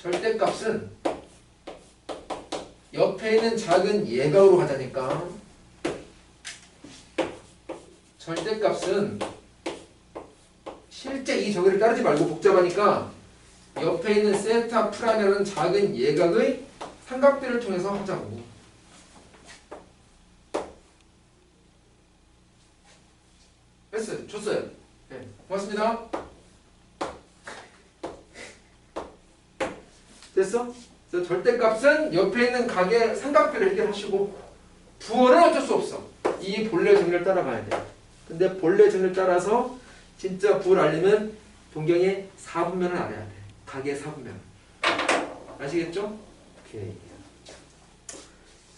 A: 절대값은 옆에 있는 작은 예각으로 하자니까 절대값은 실제 이 정의를 따르지 말고 복잡하니까 옆에 있는 세타 프라임이라는 작은 예각의 삼각비를 통해서 하자고. 됐어요. 줬어요. 네, 고맙습니다. 됐어? 그래서 절대값은 옆에 있는 각의 삼각비를 해결하시고 부호는 어쩔 수 없어. 이 본래 정의를 따라가야 돼. 근데 본래 정의를 따라서 진짜 부호를 알려면 동경의 사분면을 알아야 돼. 각의 사분면. 아시겠죠? 오케이.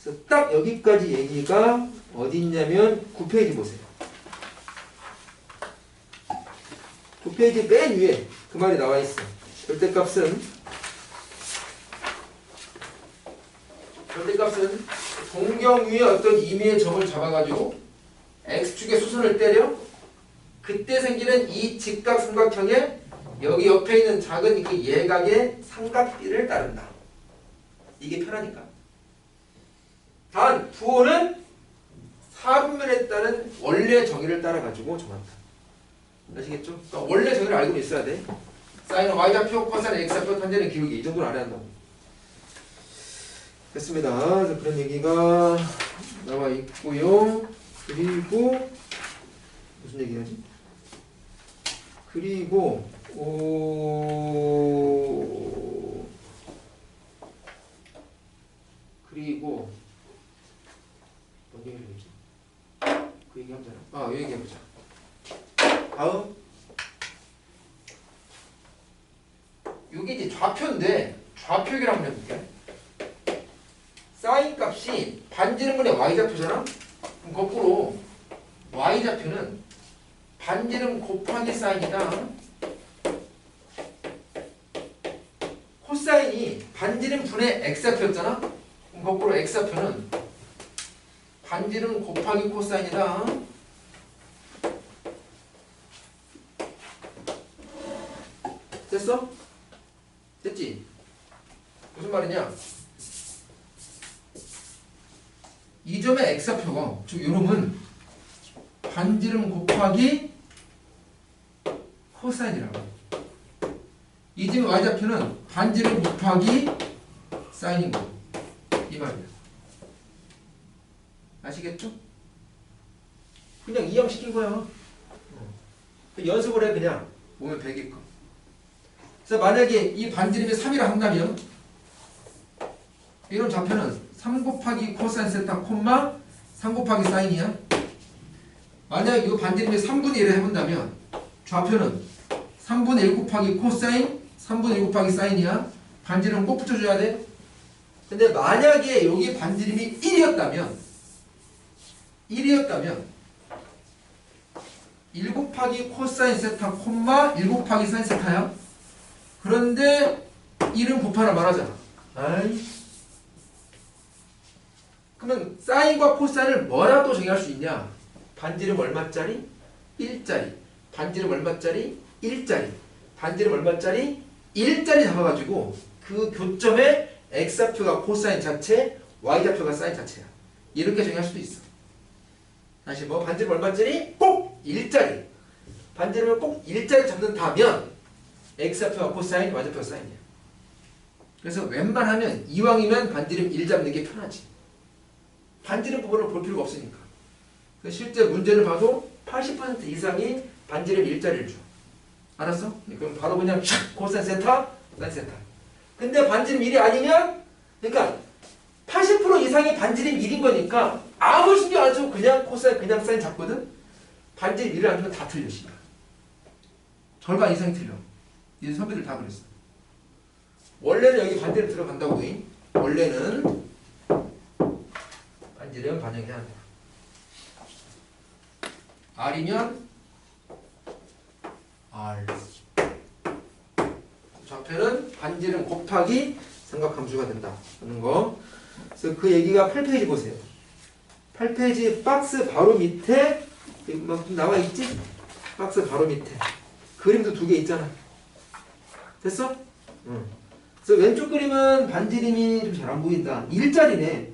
A: 그래서 딱 여기까지 얘기가 어디 있냐면 9페이지 보세요. 9페이지 맨 위에 그 말이 나와 있어. 절대값은 동경 위에 어떤 임의의 점을 잡아가지고 x축의 수선을 때려 그때 생기는 이 직각삼각형의 여기 옆에 있는 작은 그 예각의 삼각비를 따른다. 이게 편하니까. 단 부호는 사분면에 따른 원래 정의를 따라가지고 정한다. 아시겠죠? 그러니까 원래 정의를 알고 있어야 돼. 사인은 y좌표, 코사인은 x좌표, 탄젠은 기울기. 이 정도는 알아야 한다고. 됐습니다. 그런 얘기가 나와 있고요. 그리고 무슨 얘기하지? 그리고 뭔 얘기를 했지? 그 얘기 하면 되나? 이 얘기 해보자. 다음 이게 이제 좌표인데 좌표기를 한번 해볼게. 사인 값이 반지름분의 y좌표잖아? 그럼 거꾸로 y좌표는 반지름 곱하기 사인이다. 코사인이 반지름 분의 x좌표였잖아? 그럼 거꾸로 x좌표는 반지름 곱하기 코사인이다. 됐어? 됐지? 무슨 말이냐? 이 점의 x좌표가 즉 요놈은 반지름 곱하기 코사인이라고. 이 점의 y좌표는 반지름 곱하기 사인인 거고. 이 말이야. 아시겠죠? 그냥 이해시킨 거야. 연습을 해 그냥 몸에 배게끔. 그래서 만약에 이 반지름이 3이라 한다면 이런 좌표는 3 곱하기 코사인 세타 콤마 3 곱하기 사인이야. 만약 이 반지름이 3분의 1을 해본다면 좌표는 3분의 1 곱하기 코사인 3분의 1 곱하기 사인이야. 반지름 꼭 붙여줘야 돼. 근데 만약에 여기 반지름이 1이었다면 1 곱하기 코사인 세타 콤마 1 곱하기 사인 세타야. 그런데 1은 곱하라 말하잖아. 아이. 그러면 사인과 코사인을 뭐라도 정의할 수 있냐? 반지름 얼마짜리? 1짜리. 반지름 얼마짜리? 1짜리. 반지름 얼마짜리? 1짜리 잡아가지고 그 교점에 x좌표가 코사인 자체, y좌표가 사인 자체야. 이렇게 정의할 수도 있어. 다시 반지름 얼마짜리? 꼭 1짜리. 반지름을 꼭 1짜리 잡는다면 x좌표가 코사인, y좌표가 사인이야. 그래서 웬만하면 이왕이면 반지름 1 잡는 게 편하지. 반지름 부분을 볼 필요가 없으니까. 실제 문제를 봐도 80% 이상이 반지름 1짜리를 줘. 알았어? 그럼 바로 그냥 코사인 세타, 사인 세타. 근데 반지름 1이 아니면 그러니까 80% 이상이 반지름 1인 거니까 아무 신경 안 쓰고 그냥 코사인, 그냥 사인 잡거든? 반지름 1을 안 주면 다 틀려, 씨발. 절반 이상이 틀려. 이 선배들 다 그랬어. 원래는 여기 반지름 들어간다고. 원래는 반지름 반영해야 한다. R이면 R. 좌표는 반지름 곱하기 삼각함수가 된다 하는 거. 그래서 그 얘기가 8페이지 보세요. 8페이지 박스 바로 밑에 이만큼 나와 있지? 박스 바로 밑에 그림도 2개 있잖아. 됐어? 응. 그래서 왼쪽 그림은 반지름이 좀 잘 안 보인다. 1짜리네.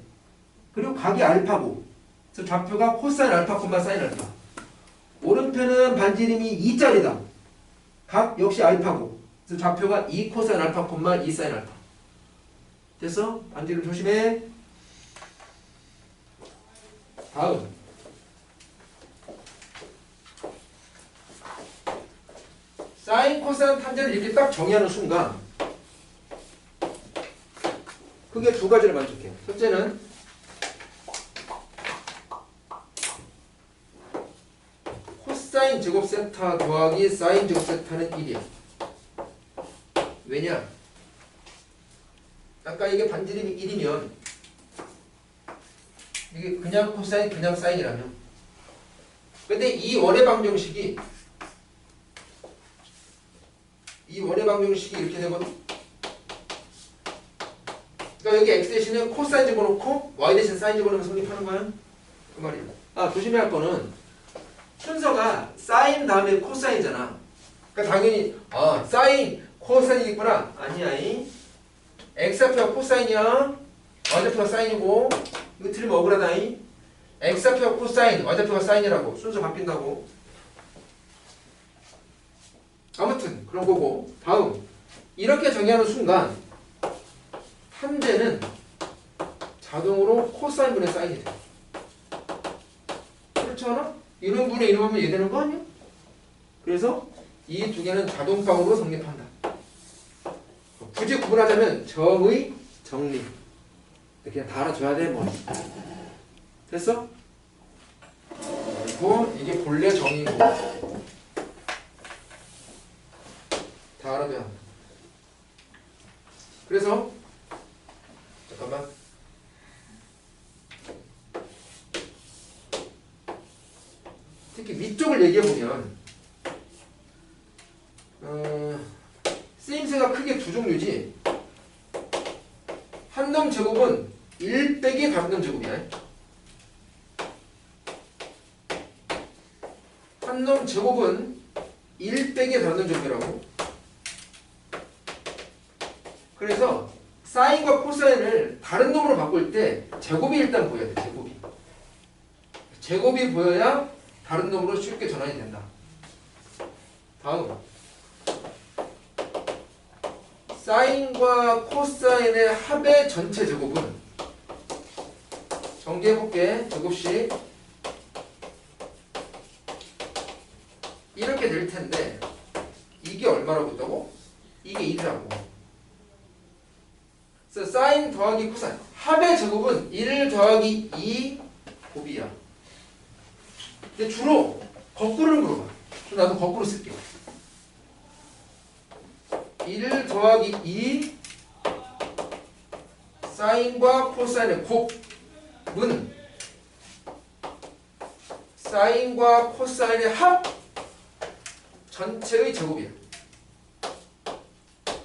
A: 그리고 각이 알파고. 그래서 좌표가 코사인 알파 콤마 사인 알파. 오른편은 반지름이 2짜리다. 각 역시 알파고. 그래서 좌표가 2 코사인 알파 콤마 2 사인 알파. 됐어? 반지름 조심해. 다음. 사인 코사인 탄젠을 이렇게 딱 정의하는 순간 크게 2가지를 만족해요. 첫째는 코사인 제곱 세타 더하기 사인 제곱 세타는 1이야. 왜냐? 아까 이게 반지름이 1이면 이게 그냥 코사인 그냥 사인이라면, 근데 이 원의 방정식이 이렇게 되거든. 그러니까 여기 x 대신에 코사인 집어넣고 y 대신 사인 집어넣으면 성립하는 거야. 그 말이야. 아, 조심해야 할 거는 순서가 사인 다음에 코사인이잖아. 그러니까 당연히 사인 코사인이겠구나. 아니야. x좌표가 코사인이야. y좌표가 사인이고. 이거 틀리면 억울하다. x좌표가 코사인, y좌표가 사인이라고. 순서 바뀐다고. 아무튼 그런 거고. 다음. 이렇게 정의하는 순간 탄젠은 자동으로 코사인분의 사인이 돼. 그렇지 않아? 이런 분의 이름 하면 얘되는 거 아니야? 그래서 이 2개는 자동방으로 성립한다. 굳이 구분하자면 정의, 정리. 그냥 다 알아줘야 돼. 뭐. 됐어? 그리고 이게 본래 정의고 다 알아둬야 한다. 그래서 잠깐만. 특히 위쪽을 얘기해보면 쓰임새가 크게 2 종류지. 한 놈 제곱은 1 빼기 다른 놈 제곱이야. 한 놈 제곱은 1 빼기 다른 놈 제곱이라고. 그래서 사인과 코사인을 다른 놈으로 바꿀 때 제곱이 일단 보여야 돼. 제곱이 보여야 다른 놈으로 쉽게 전환이 된다. 다음. 사인과 코사인의 합의 전체 제곱은, 정리해볼게. 제곱식 이렇게 될 텐데 이게 얼마라고 했다고? 이게 1이라고. 그래서 사인 더하기 코사인 합의 제곱은 1 더하기 2 곱이야. 근데 주로 거꾸로를 물어봐. 나도 거꾸로 쓸게. 1 더하기 2 사인과 코사인의 곱은 사인과 코사인의 합 전체의 제곱이야.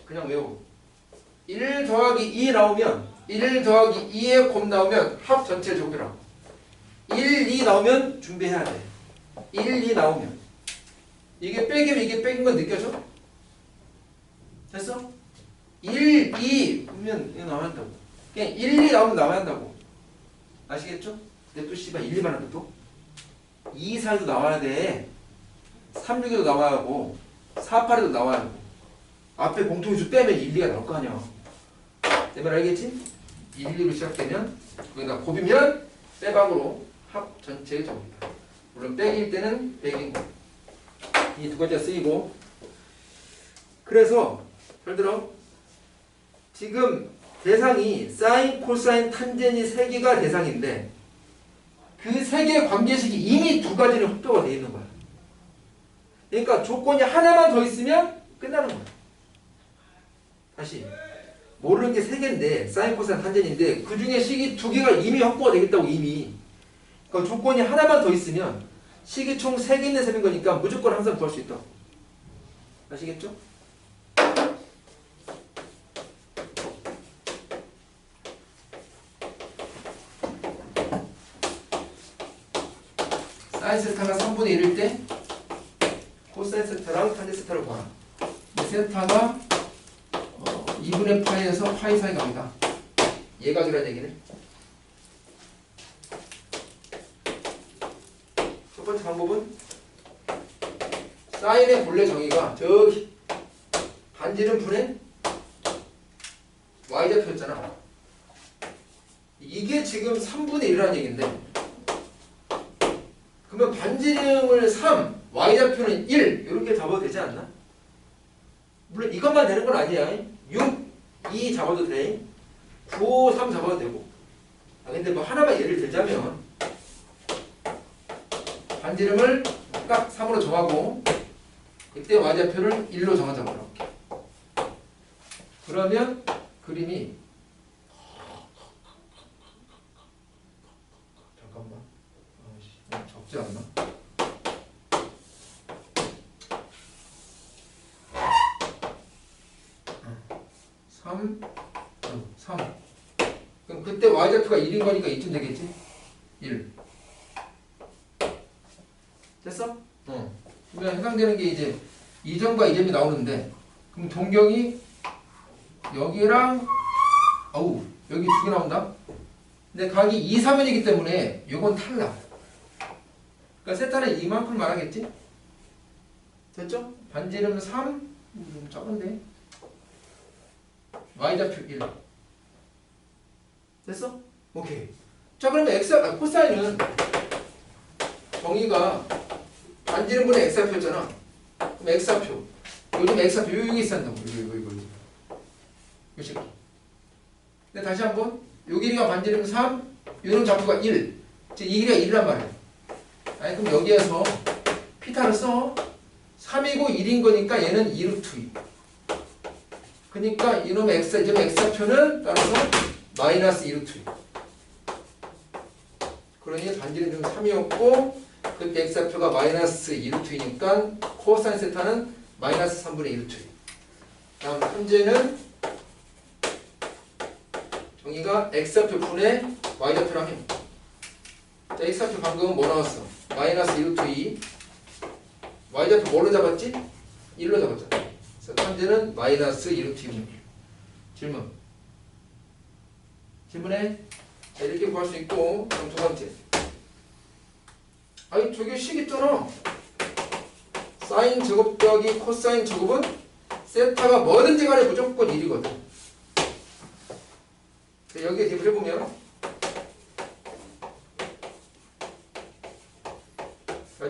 A: 그냥 외우고. 1 더하기 2 나오면 1 더하기 2의 곱 나오면 합 전체 제곱이라고. 1, 2 나오면 준비해야 돼. 1, 2 나오면 이게 빼기면 이게 빼긴 건 느껴져? 됐어? 1, 2 보면 이거 나와야 한다고. 그냥 1, 2 나오면 나와야 한다고. 아시겠죠? 근데 또 씨발 1, 2만 하면 또 2, 4에도 나와야 돼. 3, 6에도 나와야 하고 4, 8에도 나와야 하고. 앞에 공통수 빼면 1, 2가 나올 거 아니야. 내 말 알겠지? 1, 2로 시작되면 거기다 곱이면 빼박으로 합 전체의 제곱이다. 물론 빼기일 때는 빼기인 거. 이 2가지가 쓰이고. 그래서 예를 들어 지금 대상이 사인, 코사인, 탄젠이 3개가 대상인데 그 3개의 관계식이 이미 2가지는 확보가 되어 있는 거야. 그러니까 조건이 하나만 더 있으면 끝나는 거야. 다시 모르는 게 3개인데 사인 코사인 탄젠인데 그 중에 식이 2개가 이미 확보가 되겠다고 이미. 그러니까 조건이 하나만 더 있으면 식이 총 3개 있는 셈인 거니까 무조건 항상 구할 수 있다. 아시겠죠? 사인 세타가 3분의 1일 때 코사인 세타랑 탄젠 세타를 구하라. 세타가 2분의 파이에서 파이 사이 갑니다. 얘가 주란 얘기네. 첫 번째 방법은 사인의 본래 정의가 저기 반지름 분의 y좌표였잖아. 이게 지금 3분의 1이라는 얘기인데 그러면 반지름을 3, y좌표는 1 이렇게 잡아도 되지 않나? 물론 이것만 되는 건 아니야. 6, 2 잡아도 돼. 9, 3 잡아도 되고. 근데 뭐 하나만 예를 들자면 반지름을 딱 3으로 정하고 이때 y좌표를 1로 정하자고 이렇게. 그러면 그림이 잠깐만 적지 않나? 3 그럼 그때 y좌표가 1인 거니까 이쯤 되겠지? 1 됐어? 그러면 해당되는 게 이제 이점과 이점이 나오는데 그럼 동경이 여기랑 여기 2개 나온다? 근데 각이 2, 3면이기 때문에 이건 탈락. 그러니까 세타는 이만큼 말하겠지? 됐죠? 반지름 3 좀 작은데 y좌표 1 됐어? 오케이. 자 그러면 코사인은 정의가 반지름분의 x좌표였잖아. 그럼 x좌표 요즘 x좌표 여기 있었다고 이거 이 새끼. 근데 다시 한번 요 길이가 반지름 3 요놈 좌표가 1 즉 이 길이가 1이란 말이야. 아니 그럼 여기에서 피타를 써. 3이고 1인 거니까 얘는 2루트 2. 그러니까 이놈의 x좌표는 따라서 마이너스 2루트 2. 그러니 반지름 중 3이었고 그때 x좌표가 마이너스 2루트 2니까 코사인 세타는 마이너스 3분의 2루트 2. 다음 현재는 정의가 x좌표 분의 y좌표랑 해. 자, x좌표 방금은 뭐 나왔어? 마이너스 2루트 2. y좌표 뭘로 잡았지? 1로 잡았잖아. 그래서 현재는 마이너스 2루트 2분의 1. 질문해. 자, 이렇게 구할 수 있고 그럼 두 번째. 아니 저기 식 있잖아. 사인 제곱 더하기 코사인 제곱은 세타가 뭐든지 간에 무조건 1이거든. 여기에 대입을 해보면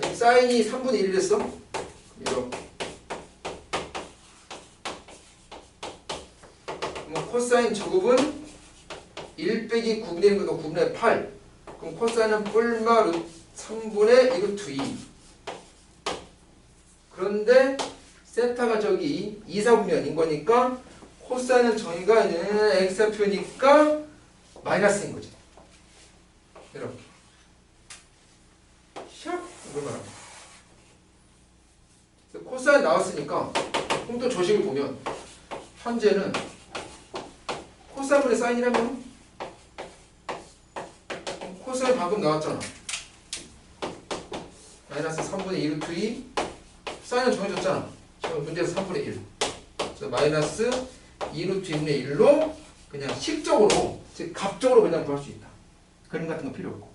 A: 지금 사인이 3분의 1이 됐어. 이렇게. 그럼 코사인 제곱은 1 빼기 9분의 1이니까 9분의 8. 그럼 코사인은 뿔마 3분의 1루트 2. 그런데 세타가 저기 2, 4분면인 거니까 코사인은 정의가 x좌표니까 마이너스인 거지. 이렇게. 샥! 이걸 말합니다. 코사인 나왔으니까 그럼 또 조식을 보면 현재는 코사인분의 사인이라면 코사인 방금 나왔잖아. 마이너스 3분의 2루트 2 사인은 정해졌잖아. 지금 문제에서 3분의 1 그래서 마이너스 2루트 2분의 1로 그냥 식적으로 즉 값적으로 그냥 구할 수 있다. 그림 같은 거 필요 없고.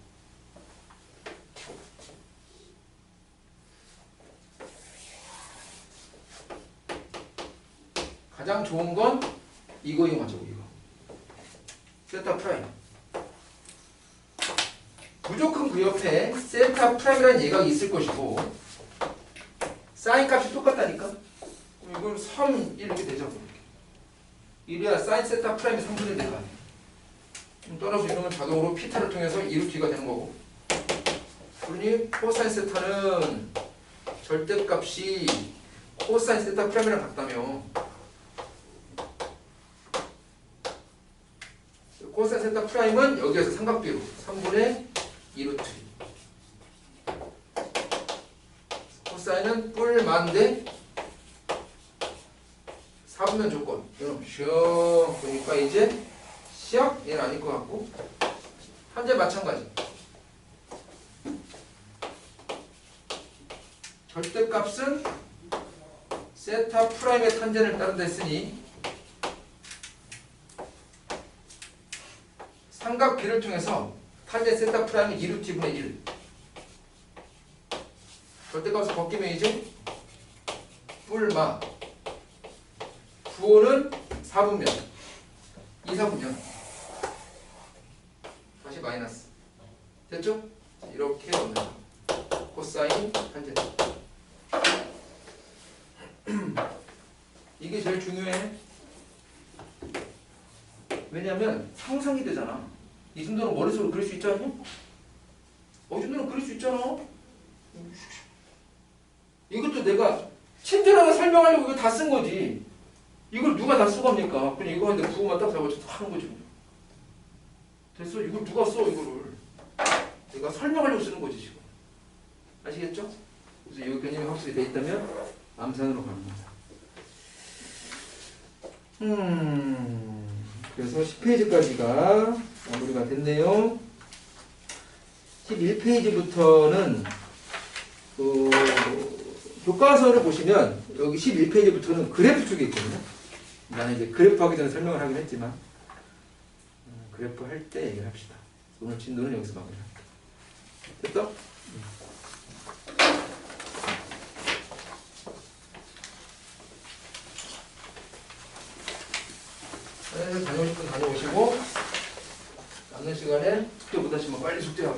A: 가장 좋은 건 이거 이용하자고. 이거 세타 프라임. 무조건 그 옆에 세타 프라임이라는 예각이 있을 것이고 사인 값이 똑같다니까. 그럼 이걸 3 이렇게 되자고. 이래야 사인 세타 프라임이 3분의 1 될 거 아니야. 따라서 이러면 자동으로 피타를 통해서 2루트가 되는 거고. 그러니 코사인 세타는 절대값이 코사인 세타 프라임이랑 같다며 코사인 세타 프라임은 여기에서 삼각비로 3분의 2루트 2. 코사인은 뿔만데 4분면 조건. 그럼 슉 보니까 이제 시약 얘는 아닐 것 같고 현재 마찬가지. 절대값은 세타 프라임의 탄젠을 따른다 했으니 삼각비를 통해서 탄젠 세타 프라임은 2루트 2분의 1. 절대값을 벗기면 이제 뿔마 부호는 4분면 2, 4분면 다시 마이너스 됐죠? 이렇게 넣는 코사인 탄젠. 이게 제일 중요해. 왜냐면 상상이 되잖아. 이 정도는 머릿속으로 그릴 수 있지 않냐? 이 정도는 그릴 수 있잖아. 이것도 내가 친절하게 설명하려고 이거 다 쓴 거지. 이걸 누가 다 써갑니까? 그냥 이거 하는데 부호만 딱 잡아서 다 하는 거지. 됐어? 이걸 누가 써 이거를. 내가 설명하려고 쓰는 거지 지금. 아시겠죠? 그래서 이 개념이 확실히 돼 있다면 암산으로 갑니다. 그래서 10페이지까지가 마무리가 됐네요. 11페이지부터는 교과서를 보시면 여기 11페이지부터는 그래프 쪽에 있거든요. 나는 이제 그래프 하기 전에 설명을 하긴 했지만 그래프 할 때 얘기를 합시다. 오늘 진도는 여기서 마무리할게요. 됐어? 다녀오실 분 다녀오시고 남는 시간에 숙제 못하시면 빨리 숙제하고.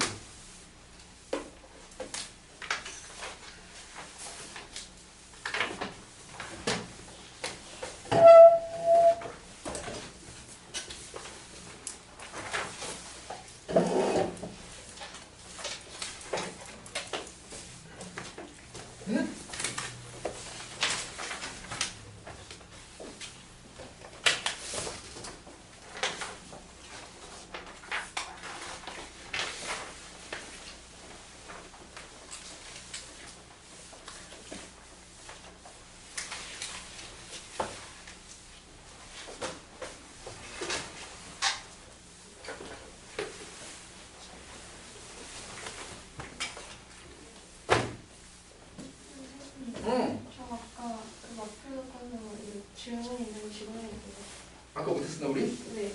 B: 질문 있는 질문이 있는데.
A: 아까 못했었나 우리?
B: 네.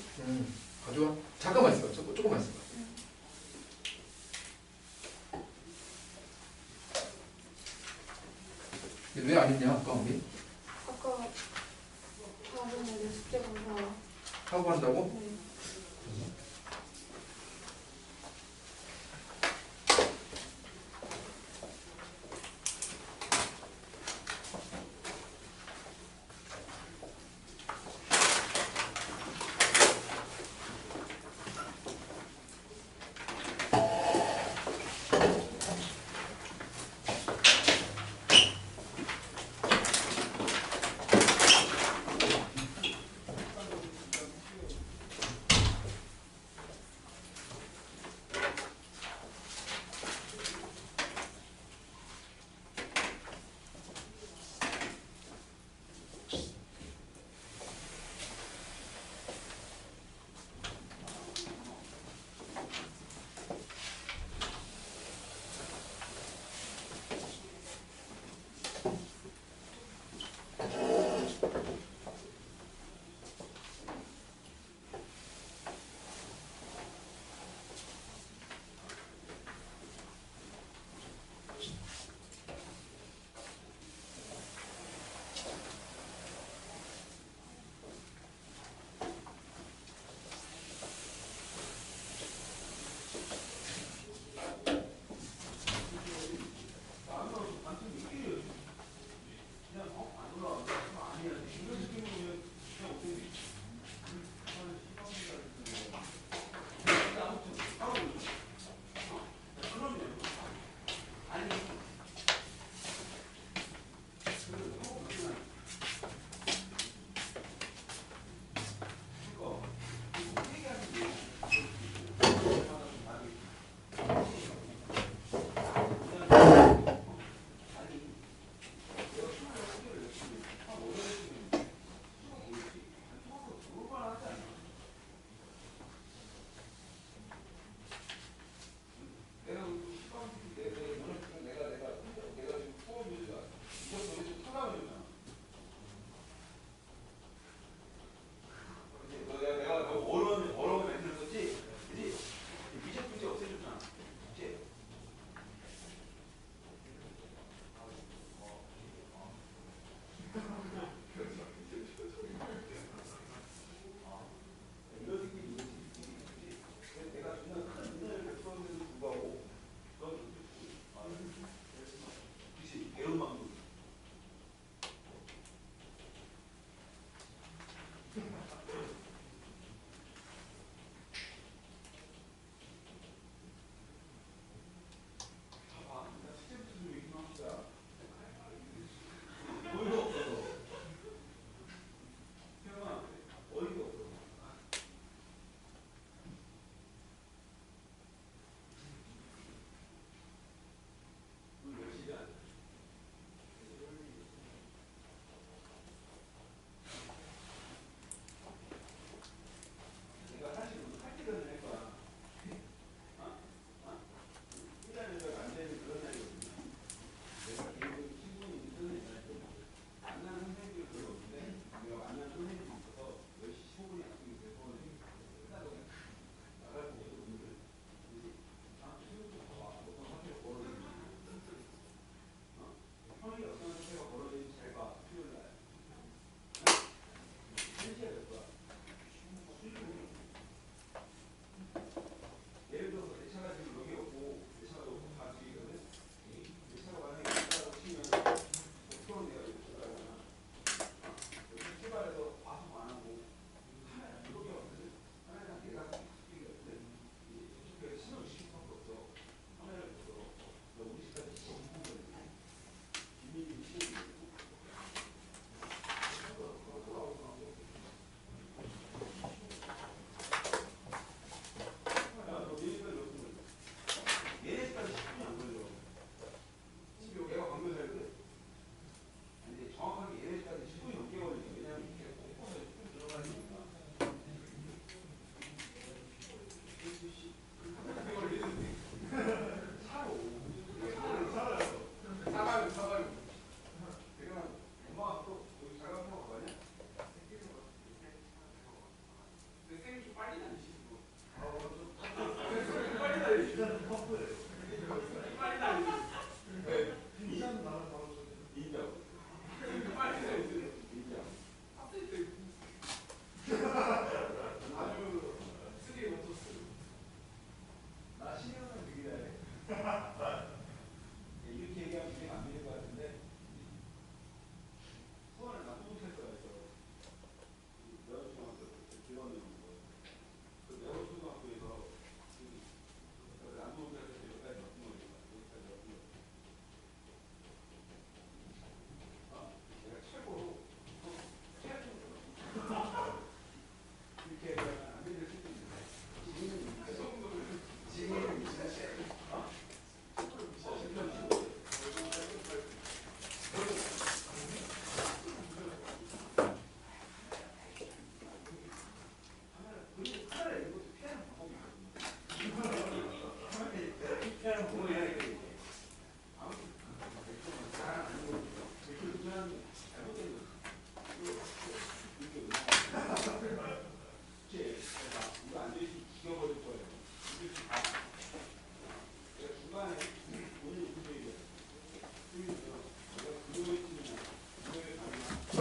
A: 가져와. 잠깐만 있어봐. 조금만 있어봐. 왜 안 했냐 아까 우리?
B: 아까 다음에 숙제 검사.
A: 하고 한다고?
B: 네.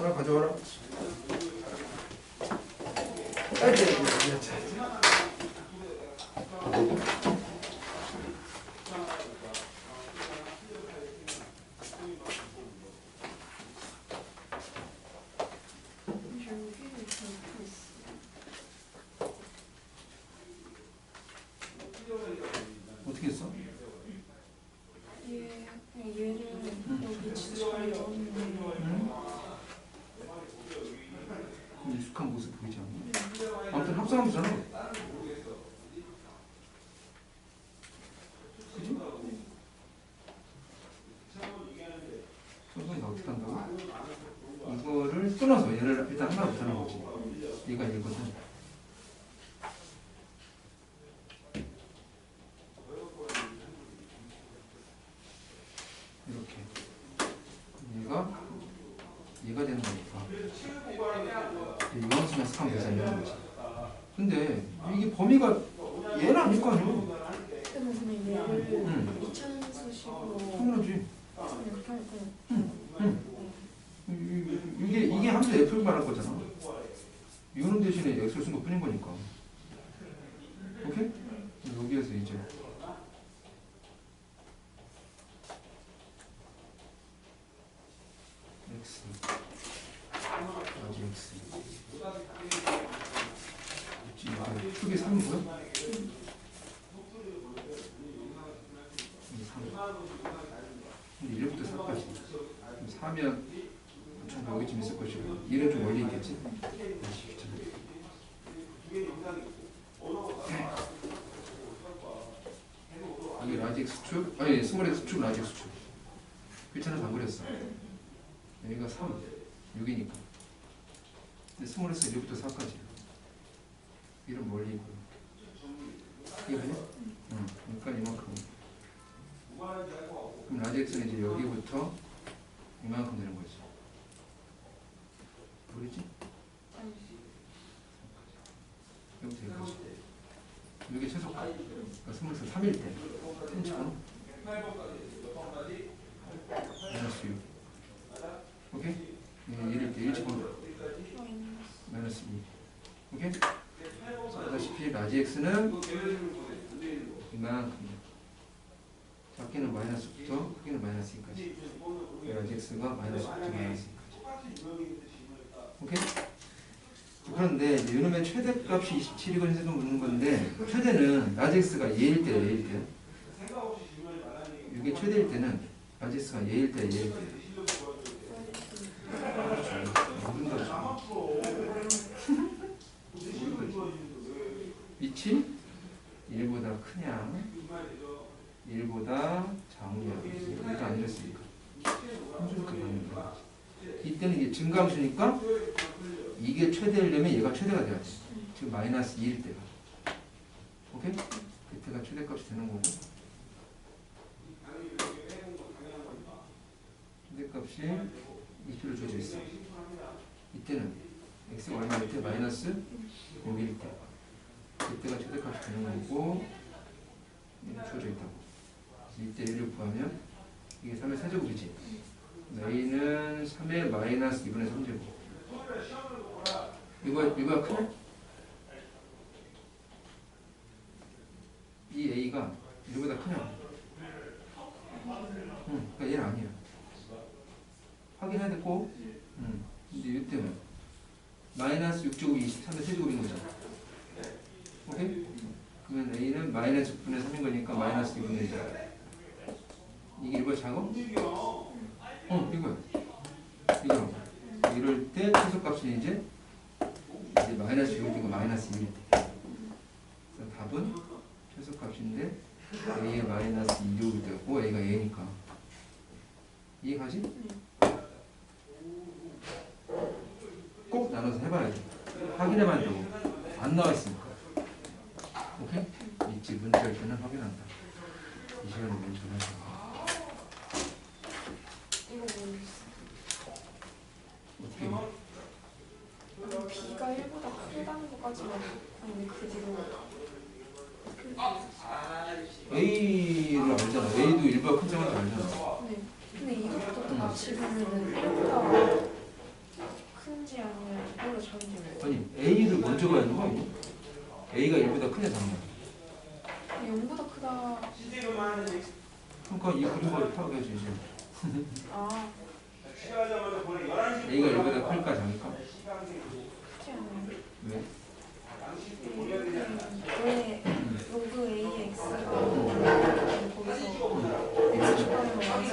A: 전화 가져와라. 아이고, 어떻게 했어?
B: 얘를 여기 지수를 넣었는데
A: 익숙한 모습 보이지 않나? 아무튼 합성하면 되잖아. 그지? 선생님 어떻게 한다고? 이거를 끊어서 얘를 일단 하나 못하는 거지. 얘가 얘거든. 이렇게 얘가 되는 거니까 이왕수만 습하면 되잖아. 거지. 근데 이게 범위가 얘는 아닐 거 아니야.
B: 그때는 그냥 얘를 이차함수식으로
A: 당연하지.
B: 이렇게 할 거예요.
A: 이게 함수 f를 말할 거잖아. 이거는 대신에 x를 쓴 것 뿐인 거니까. 오케이? 여기에서 이제 x 여기 x 크게 3이고요. 3. 근데 1부터 4까지 4면 좀 여기쯤 있을 것이고 1은 좀 멀리 있겠지? 이게 라지 X축? 아니 스몰 X축 라지 X축 귀찮아서 안 그렸어. 여기가 3, 6이니까. 근데 스몰 X 1부터 4까지 1은 멀리 있고 이해가냐? 응. 그러니까 이만큼. 그럼 라지 X는 이제 여기부터 이만큼 되는 거지. 모르지? 여기부터 여기까지. 이게 최소가. 그러니까 스몰 X 3일 때. 텐치고 마이너스 6. 오케이? 얘를 때 1 집어넣어. 마이너스 2. 오케이? 자, 보다시피 라지 X는 이만큼. 작게는 마이너스부터 크게는 마이너스 2까지. 라지 X가 마이너스부터 마이너스 2까지. 오케이? 그런데 이놈의 최대값이 27이건 해서 묻는 건데 최대는 라지 X가 얘일 때예요. 얘일 때. 이게 최대일 때는 라지 X가 얘일 때 얘일 때. 빛이 1보다 크냐 1보다 작냐 얘가 아니랬으니까 이때는 이게 증가함수니까 이게 최대이려면 얘가 최대가 돼야 돼. 지금 마이너스 2일 때가. 오케이? 그때가 최대값이 되는 거고 최대값이 20로 주어져 있어. 이때는 x가 얼마일 때? 마이너스 6일 때. 이때가 최대값이 되는 거고 주어져 있다고. 이때 1을 구하면 이게 3의 세제곱이지. a는 3의 마이너스 2분의 3제곱. 이거가 크네? 이 a가 1보다 크냐? 그러니까 얘는 아니야. 확인해야 됐고 근데 이때는 마이너스 6제곱이 23의 세제곱인 거잖아. 오케이? 그러면 a는 마이너스 6분의 3인 거니까 마이너스 2분의 1. 이게 1보다 작아? 이거야. 이거라고. 이럴 때 최소값은 이제 마이너스 6일 때가 마이너스 2일 때. 그래서 답은 최소값인데 a의 마이너스 2일 때고 a가 a니까. 이해가지? 꼭 나눠서 해봐야 돼. 확인해봐야 되고. 안 나와있으니까. 오케이? 있지. 문제가 있으면 확인한다. 이 시간에 뭘 전화해서. 어떻게 해?
B: B가 1보다 크다는 것까지만 아니 그 뒤로
A: A를 알잖아. A도 1보다 큰 점을 알잖아.
B: 네. 근데 이것도 또 맞추면은 1보다
A: 적어야 하는 거야? A가 1보다 크냐 작냐?
B: 0보다 크다.
A: 그러니까 이 그림을 파악해야지 이제.
B: 아,
A: A가 1보다 클까 작을까?
B: 크지 않아요.
A: 왜?
B: 왜 로그 AX가 거기서 X 주방에 나와서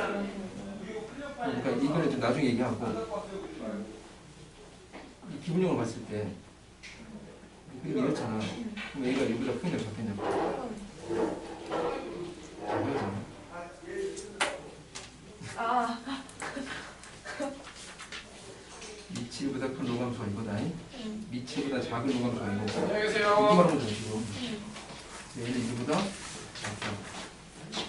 A: 그러니까 이거는 좀 나중에 얘기하고 이 기분형을 봤을 때 그림이 이렇잖아. 그럼 A가 1보다 크냐 작겠냐고. 작아야잖아.
B: 아,
A: 미치보다 큰 로감수가 이거다.
B: 응.
A: 미치보다 작은 로감수가 이거.
C: 안녕히 계세요.
A: 이렇게 말하면 돼 지금. A는 1보다 작다.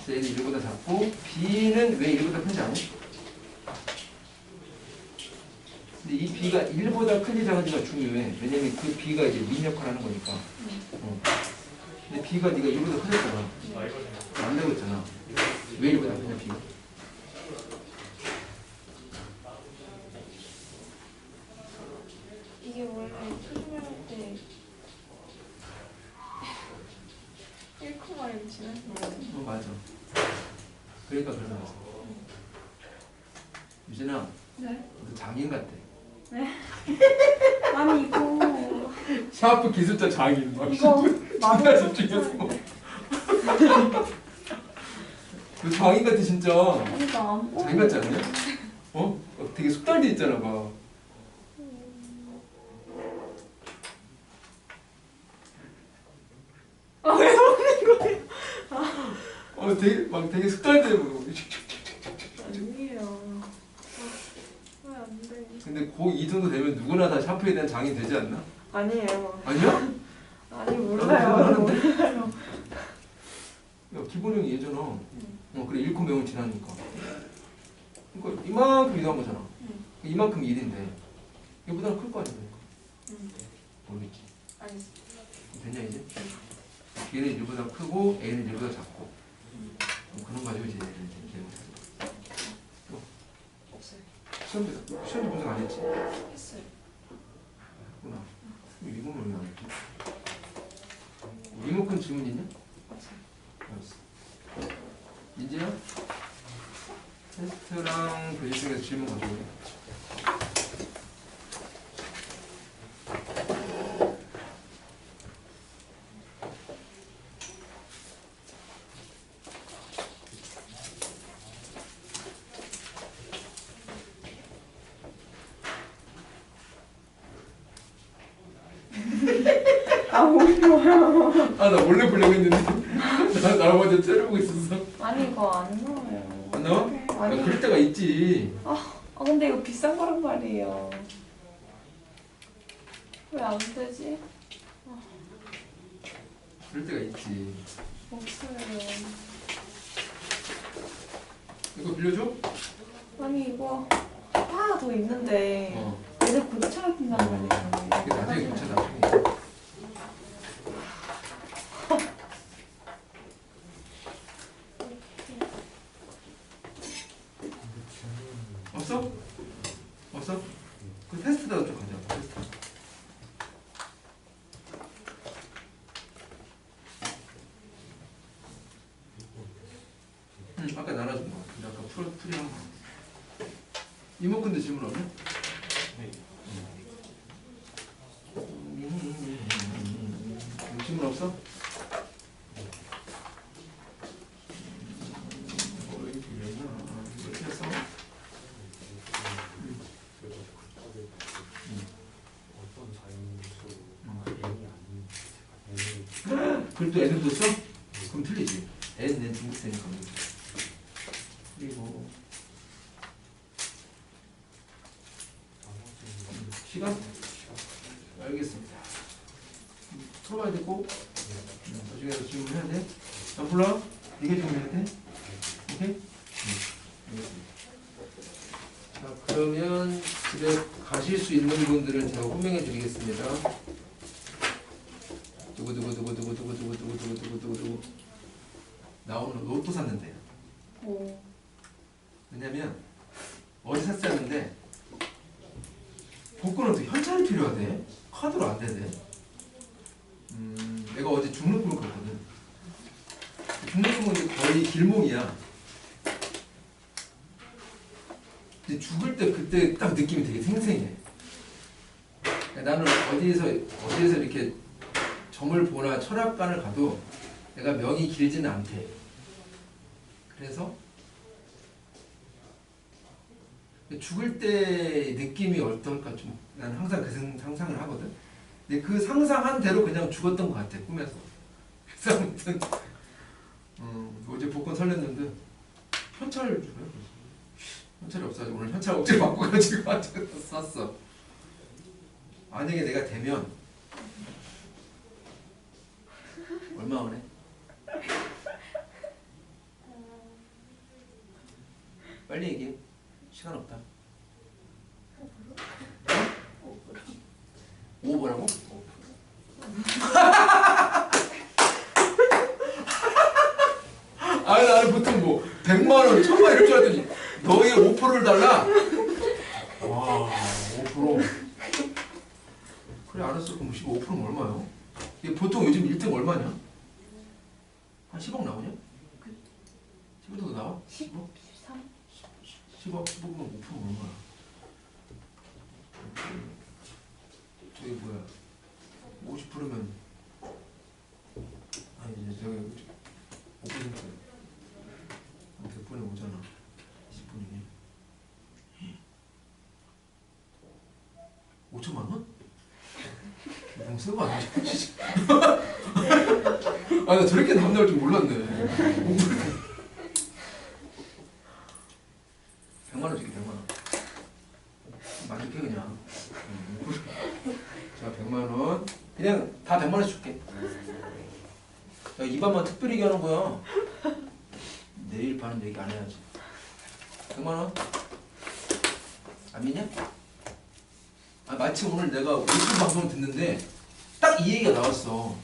A: A는 1보다 작고 B는 왜 1보다 큰지 아니? 근데 이 B가 1보다 큰지 작은지가 중요해. 왜냐면 그 B가 이제 민 역할을 하는 거니까. 근데 B가 네가 1보다 커졌잖아. 안 되고 있잖아. 왜 1보다 크냐 B가?
B: 이게 원래 표준할 때 1,0지나?
A: 맞아. 그러니까 그런 거지. 유진아,
B: 네.
A: 너 장인 같아.
B: 아니 이거
A: 샤프 기술자 장인. 막
B: 이거
A: 진짜 집중해서. 너 장인 같아 진짜.
B: 그러니까 안 보여.
A: 장인 같지 않냐? 어? 되게 숙달돼 있잖아 봐.
B: 왜 먹는 거예요?
A: 되게 숙달돼 보여.
B: 아니에요. 왜 안 돼?
A: 근데 이 정도 되면 누구나 다 샤프에 대한 장인 되지 않나?
B: 아니에요.
A: 아니야?
B: 아니
A: 몰라요.
B: 몰라요.
A: 야, 기본형이 얘잖아. 그래 1코 명은 지나니까. 그러니까 이만큼 이동한 거잖아. 이만큼 1인데 이거보다는 클 거 아니야? 모르겠지.
B: 알겠어.
A: 됐냐 이제? B는 1보다 크고 A는 1보다 작고 그런 거 가지고 이제
B: 없어요.
A: 시험도 분석 안 했지?
B: 했어요.
A: 했구나. 이거는 왜 안 했지? 리모컨 질문 있냐?
B: 없어요.
A: 알았어. 민지야? 테스트랑 교실 중에서 질문 가져오래.
B: 아 뭐야?
A: 아, 나 원래 보려고 했는데 나 먼저 째려보고 있었어.
B: 아니 이거 안 나와요.
A: 안 나와?
B: 아니.
A: 그럴 때가 있지.
B: 근데 이거 비싼 거란 말이에요. 왜 안 되지?
A: 그럴 때가 있지.
B: 없어요.
A: 이거 빌려줘?
B: 아니 이거 하나 더 있는데
A: 어.
B: 얘들 고쳐야 된단 말이에요.
A: 이게 나중에 고쳐 나중에. 없어? 없어? 그 테스트다 좀 가자. 테스트. 아까 나눠준 거. 아까 풀이한 거. 이모컨대 질문 없냐?
C: 네.
A: 질문 없어? 그럼 또 N을 뒀어? 그럼 틀리지. N은 중국세니까. 그리고 시간? 알겠습니다. 풀어봐야 되고 나중에도 질문해야 돼. 안 불러? 네가 질문해야 돼? 오케이? 알겠습니다. 자, 그러면 집에 가실 수 있는 분들은 제가 호명해 드리겠습니다. 두구두구두구두구두구두구두구두구두구 나 오늘 로또 샀는데.
B: 오.
A: 왜냐면 어디 샀었는데 복권은 또 현찰이 필요하대. 카드로 안 되대. 내가 어제 죽는 꿈을 꿨거든. 죽는 꿈은 이제 거의 길몽이야. 근데 죽을 때 그때 딱 느낌이 되게 생생해. 나는 어디에서 이렇게 점을 보나 철학관을 가도 내가 명이 길지는 않대. 그래서 죽을 때 느낌이 어떨까 좀 나는 항상 그 상상을 하거든. 근데 그 상상한 대로 그냥 죽었던 것 같아 꿈에서. 그래서 아무튼 어제 복권 살렸는데 현찰을 주고요. 현찰이 없어가지고 오늘 현찰 억지로 바꿔가지고 샀어. 만약에 내가 되면 얼마 원해? 빨리 얘기해. 시간 없다. 5%라고? 아니 나는 보통 뭐 100만 원, 1000만 이럴 줄 알았더니 너의 5%를 달라? 와 5%. 그래 알았어. 그럼 5%면 얼마요? 이게 보통 요즘 1등 얼마냐? 한 10억 나오냐? 10억 정도 나와? 10억? 10억? 10억이면 5%면 얼마야? 저기 뭐야 50%면 아니 이제 저기 5% 100분에 오잖아. 20분이네. 5천만 원? 너무 센 거 아니야? 아, 나 저렇게 답 나올 줄 몰랐네. 100만 원 줄게, 100만 원. 만족해, 그냥. 자, 100만 원. 그냥 다 100만 원씩 줄게. 야, 이 반만 특별히 얘기하는 거야. 내일 반은 얘기 안 해야지. 100만 원? 안 믿냐? 아, 마침 오늘 내가 유튜브 방송을 듣는데 딱 이 얘기가 나왔어.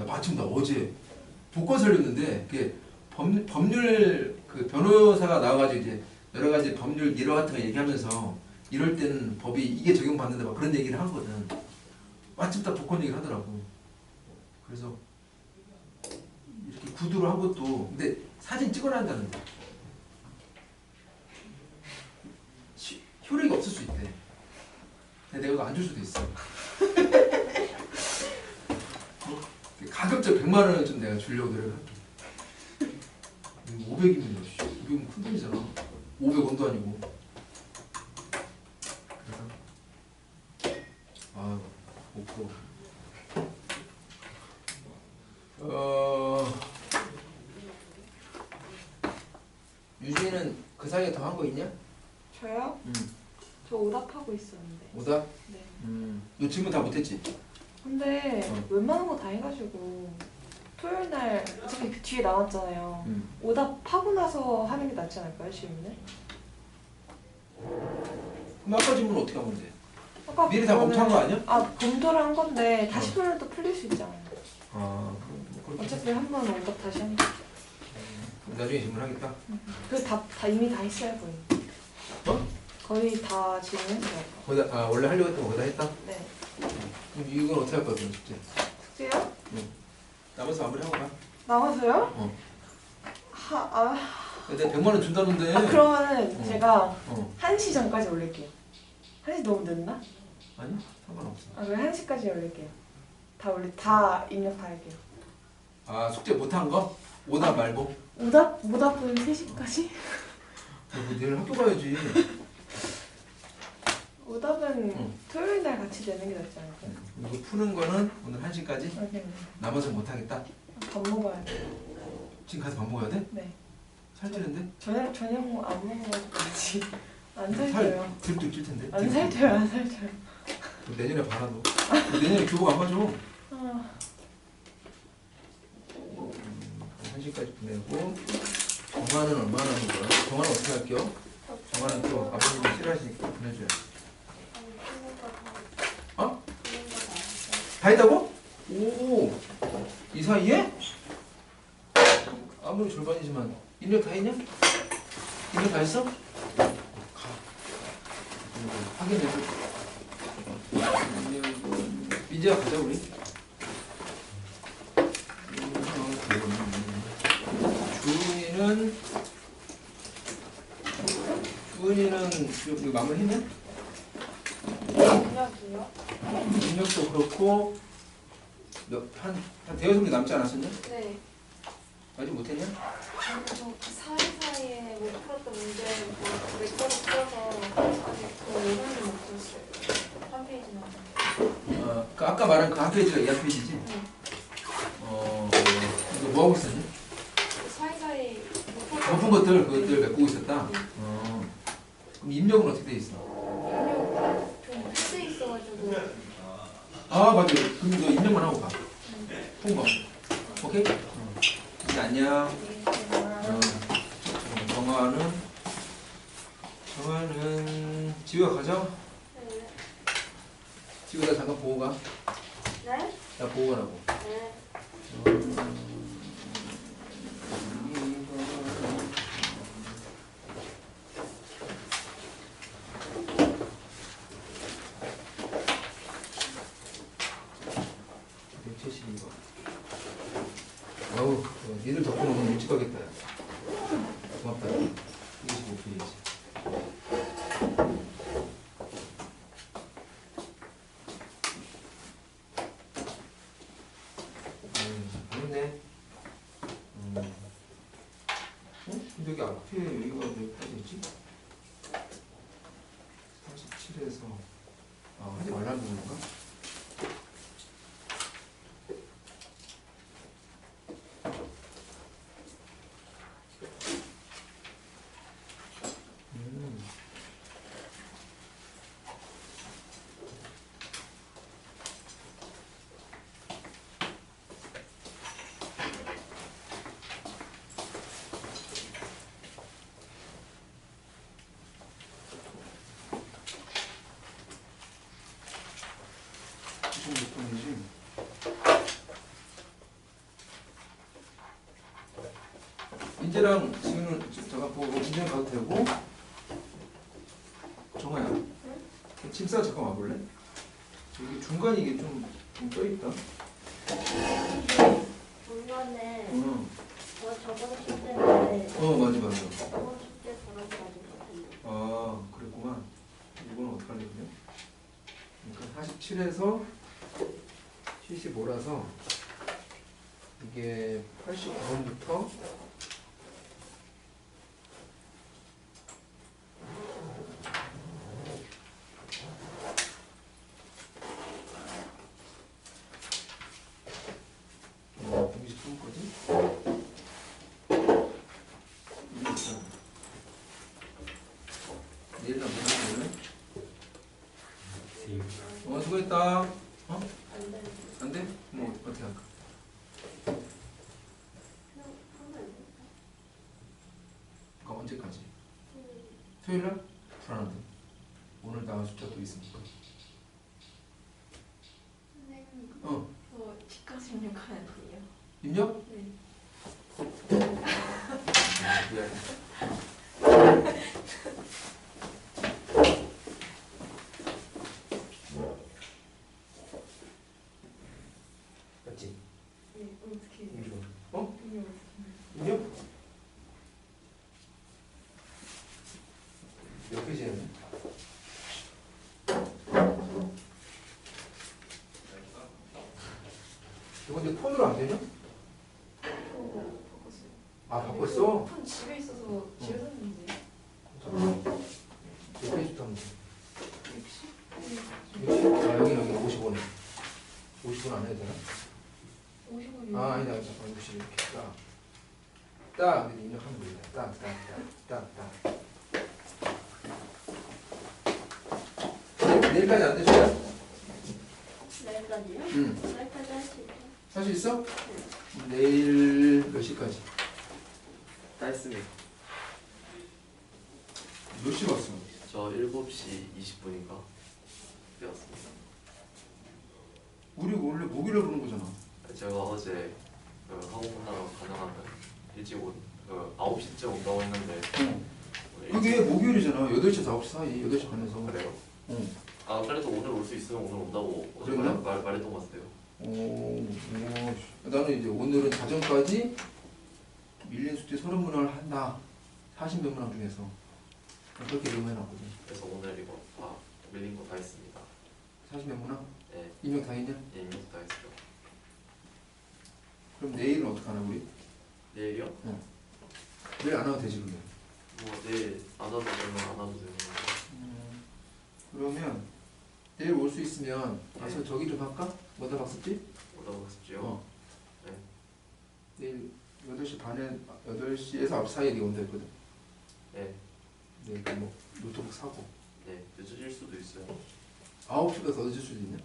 A: 마침 나 어제 복권 살렸는데 그게 법률 그 변호사가 나와가지고 이제 여러 가지 법률 일화 같은 거 얘기하면서 이럴 때는 법이 이게 적용받는다 막 그런 얘기를 하거든. 마침 딱 복권 얘기를 하더라고. 그래서 이렇게 구두로 한 것도 근데 사진 찍어놔야 한다는데 효력이 없을 수 있대. 근데 내가 안 줄 수도 있어. 가급적 100만 원을 좀 내가 주려고 노력할게. 500이면 500이면 큰 돈이잖아. 500원도 아니고. 그래서 아, 5%. 유진이는 그 사이에 더 한 거 있냐?
B: 저요? 저 오답하고 있었는데.
A: 오답?
B: 네.
A: 너 질문 다 못했지?
B: 근데 웬만한 거 다 해가지고 토요일 날 어차피 그 뒤에 나왔잖아요. 오답하고 나서 하는 게 낫지 않을까요, 질문을?
A: 그럼 아까 질문 어떻게 하면 돼?
B: 아까
A: 미리 다 검토한 거 아니야?
B: 아, 검토를 한 건데 다시 보면 또 풀릴 수 있잖아요.
A: 아, 그럼
B: 어차피 한 번 오답 다시 하는 거.
A: 나중에 질문하겠다.
B: 그 다 이미 다 했어요, 거의.
A: 어?
B: 거의 다 질문했어요.
A: 거기다 원래 하려고 했던 거 거기다 했다?
B: 네.
A: 그럼 이건 어떻게 할 거야, 그럼 숙제?
B: 숙제요?
A: 남아서 마무리하고 가.
B: 남아서요?
A: 내가 100만 원 준다는데.
B: 그러면은 제가 1시 전까지 올릴게요. 1시 너무 늦나?
A: 아니, 상관없어.
B: 그럼 1시까지 올릴게요. 다 입력 다 할게요.
A: 아, 숙제 못한 거? 오답 말고?
B: 오답은 3시까지?
A: 내일 학교 가야지.
B: 오답은 토요일 날 같이 내는 게 낫지 않을까요?
A: 이거 푸는 거는 오늘 1시까지?
B: 네.
A: 남아서 못하겠다.
B: 밥 먹어야 돼.
A: 지금 가서 밥 먹어야 돼?
B: 네.
A: 살찌는데?
B: 저녁 안 먹어가지고 같이 안 살쪄요.
A: 들뚝 찔 텐데.
B: 안 살쪄요.
A: 내년에 봐라 너. 내년에 교복 안 가져. 1시까지 보내고 정화는 얼마나 하는 거야? 정화는 어떻게 할게요? 정화는 또 아버님이 싫어하시니까 보내줘요. 어? 다 했다고? 오, 이 사이에? 아무리 절반이지만 입력 다 했냐? 입력 다 했어? 가. 확인해줘. 민지야 가자 우리. 은이는 이거 마무리 했냐?
B: 능력이요?
A: 능력도 그렇고 한 대여섯 개 남지 않았었냐?
B: 네.
A: 아직 못했냐?
B: 저 사이사이에 못 풀었던 문제 몇 개를 풀어서 아직 그 오늘은 못 풀었어요. 한 페이지 남았어요.
A: 그 아까 말한 그 한 페이지가 이 한 페이지지?
B: 네.
A: 이거 뭐 하고 있었니?
B: 그 사이사이
A: 덮은 것들 그것들 메꾸고 있었다.
B: 네.
A: 그럼 입력은 어떻게 돼 있어?
B: 좀 패스 있어가지고.
A: 아 맞아. 그럼 너 입력만 하고 가. 통과. 오케이? 이제 안녕. 정화는 지우야 가자.
B: 네.
A: 지우야 나 잠깐 보고 가.
B: 네?
A: 나 보고 가라고.
B: 네.
A: 아우, 니들 덕분에 오늘 일찍 가겠다. 고맙다. 25페이지. 재밌네. 근데 여기 앞에 여기가 몇 가지지? 47에서 하지 말라는 건가? 인재랑 지금은 잠깐 보고 인재는 가도 되고. 정아야, 짐 싸 잠깐 와볼래? 여기 중간에 이게 좀 떠있다.
C: 중간에
A: 어,
C: 저번에 숙제인데
A: 맞아.
C: 저번 숙제 저번까지
A: 아, 그랬구만. 이거는 어떡하려고 그래? 그러니까 47에서 75라서 이게 89번부터 내일 나 보내. 수고했다. 어?
C: 안 되는
A: 안 돼? 뭐 어떻게 할까?
C: 그냥 하면 안 돼.
A: 그러니까 언제까지? 토요일 날? 불안한데. 오늘 나온 숫자 또 있으니까.
C: 선생님
A: 어.
C: 저 집까지 입력하면 돼요?
A: 입력?
C: 네.
A: 미안해. 맞지?
C: 네. 어떻게 해요?
A: 이거. 어?
C: 이게 어떻게 해요?
A: 입력? 몇 페이지야? 이거 근데 폰으로 안 되냐?
C: 바꿨어요.
A: 아 바꿨어?
C: 폰 집에 있어서 집에 샀는데.
A: 몇 페이지 탔는데?
C: 60?
A: 아 여기 55네. 50은 안 해도 되나?
C: 50원.
A: 아 아니다 잠깐 60 이렇게 딱 이렇게 입력하면 됩니다. 딱. 내일까지 안 되죠?
C: 내일까지요?
A: 응.
C: 내일까지 할 수 있죠.
A: 할 수 있어? 내일 몇 시까지?
D: 다 했습니다.
A: 몇 시 왔어?
D: 저 7시 20분인가 되었습니다.
A: 우리 원래 목요일에 보는 거잖아.
D: 제가 어제 학원 끝나러 가능하면 일찍 9시쯤 온다고 했는데
A: 그게 목요일이잖아. 8시에서 9시 사이. 8시 반에서.
D: 그래요?
A: 응.
D: 아 그래도 오늘 올 수 있으면 오늘 온다고 어제
A: 그랬나?
D: 말했던 것 같아요.
A: 나는 이제 오늘은 자정까지 밀린 숙제 30문항을 한다. 40몇 문항 중에서. 그렇게 녹음해놨거든.
D: 그래서 오늘 이거 다 밀린 거 다 했습니다.
A: 40명구나?
D: 네,
A: 입력 다 했냐?
D: 예, 이미 다 했죠.
A: 그럼 내일은 어떡하나 우리?
D: 내일이요?
A: 내일 안 와도 되지 그러면.
D: 뭐 내일 안 와도 되면 안 와도 되는 거.
A: 그러면 내일 올 수 있으면 가서 저기 좀 할까? 뭐다 박습지?
D: 오다가 싶지요?
A: 어.
D: 네.
A: 내일 8시 반에 8시에서 9시 사이에 네가 온다 했거든.
D: 네,
A: 내일 뭐 노트북 사고
D: 네, 늦어질 수도 있어요.
A: 9시가 더 늦을 수도 있냐?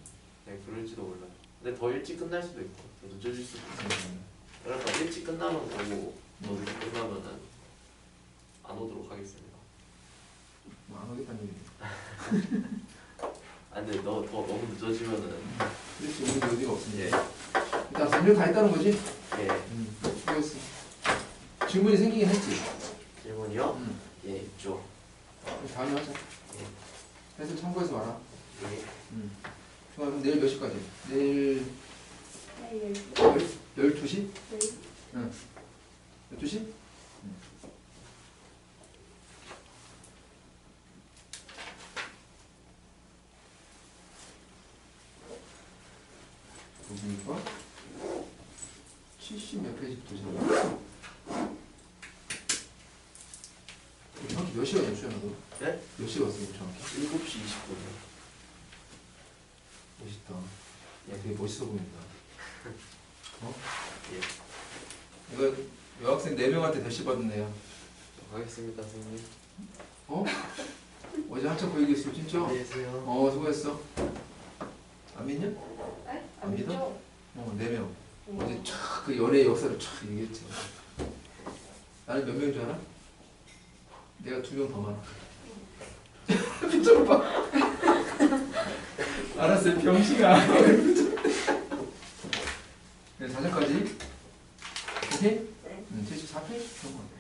D: 네, 그럴지도 몰라요. 근데 더 일찍 끝날 수도 있고, 더 늦어질 수도 있어요. 그러니까 일찍 끝나면 오고, 더 늦게 끝나면은 안 오도록 하겠습니다.
A: 뭐 안 오겠다는 얘기.
D: 아, 근데 더 너무 늦어지면은,
A: 그렇지 오늘 여지가 없으니까.
D: 예,
A: 일단 설명 다 했다는 거지?
D: 예.
A: 수고했어. 질문이 생기긴 했지?
D: 질문이요? 예, 있죠.
A: 다음에 하자. 해서 참고해서 와라.
D: 예.
A: 좋아, 그럼 내일 몇 시까지? 내일
C: 내일
A: 12시?
C: 내일
A: 12시? 보니까 70 몇 페이지부터 시작해. 정확히 몇 시간 연수야 너?
D: 네?
A: 몇 시에 왔어 정확히?
D: 7시 20분이요.
A: 멋있다.
D: 예.
A: 되게 멋있어 보인다. 어?
D: 예.
A: 이거 여학생 4명한테 대시 받은 애야.
D: 하겠습니다, 선생님.
A: 어? 어제 한참 그 얘기했어 진짜?
D: 안녕히 계세요.
A: 수고했어. 안 믿냐?
B: 에?
A: 안 믿어?
B: 믿죠?
A: 4명. 어제 촥그 연애의 역사를 촥 얘기했지. 나는 몇 명인 줄 알아? 내가 2명 더 많아. 표정을 봐. 알았어요, 병신아. 네, 4절까지. 오케이?
C: 네.
A: 74페이지? 그런 거 같아.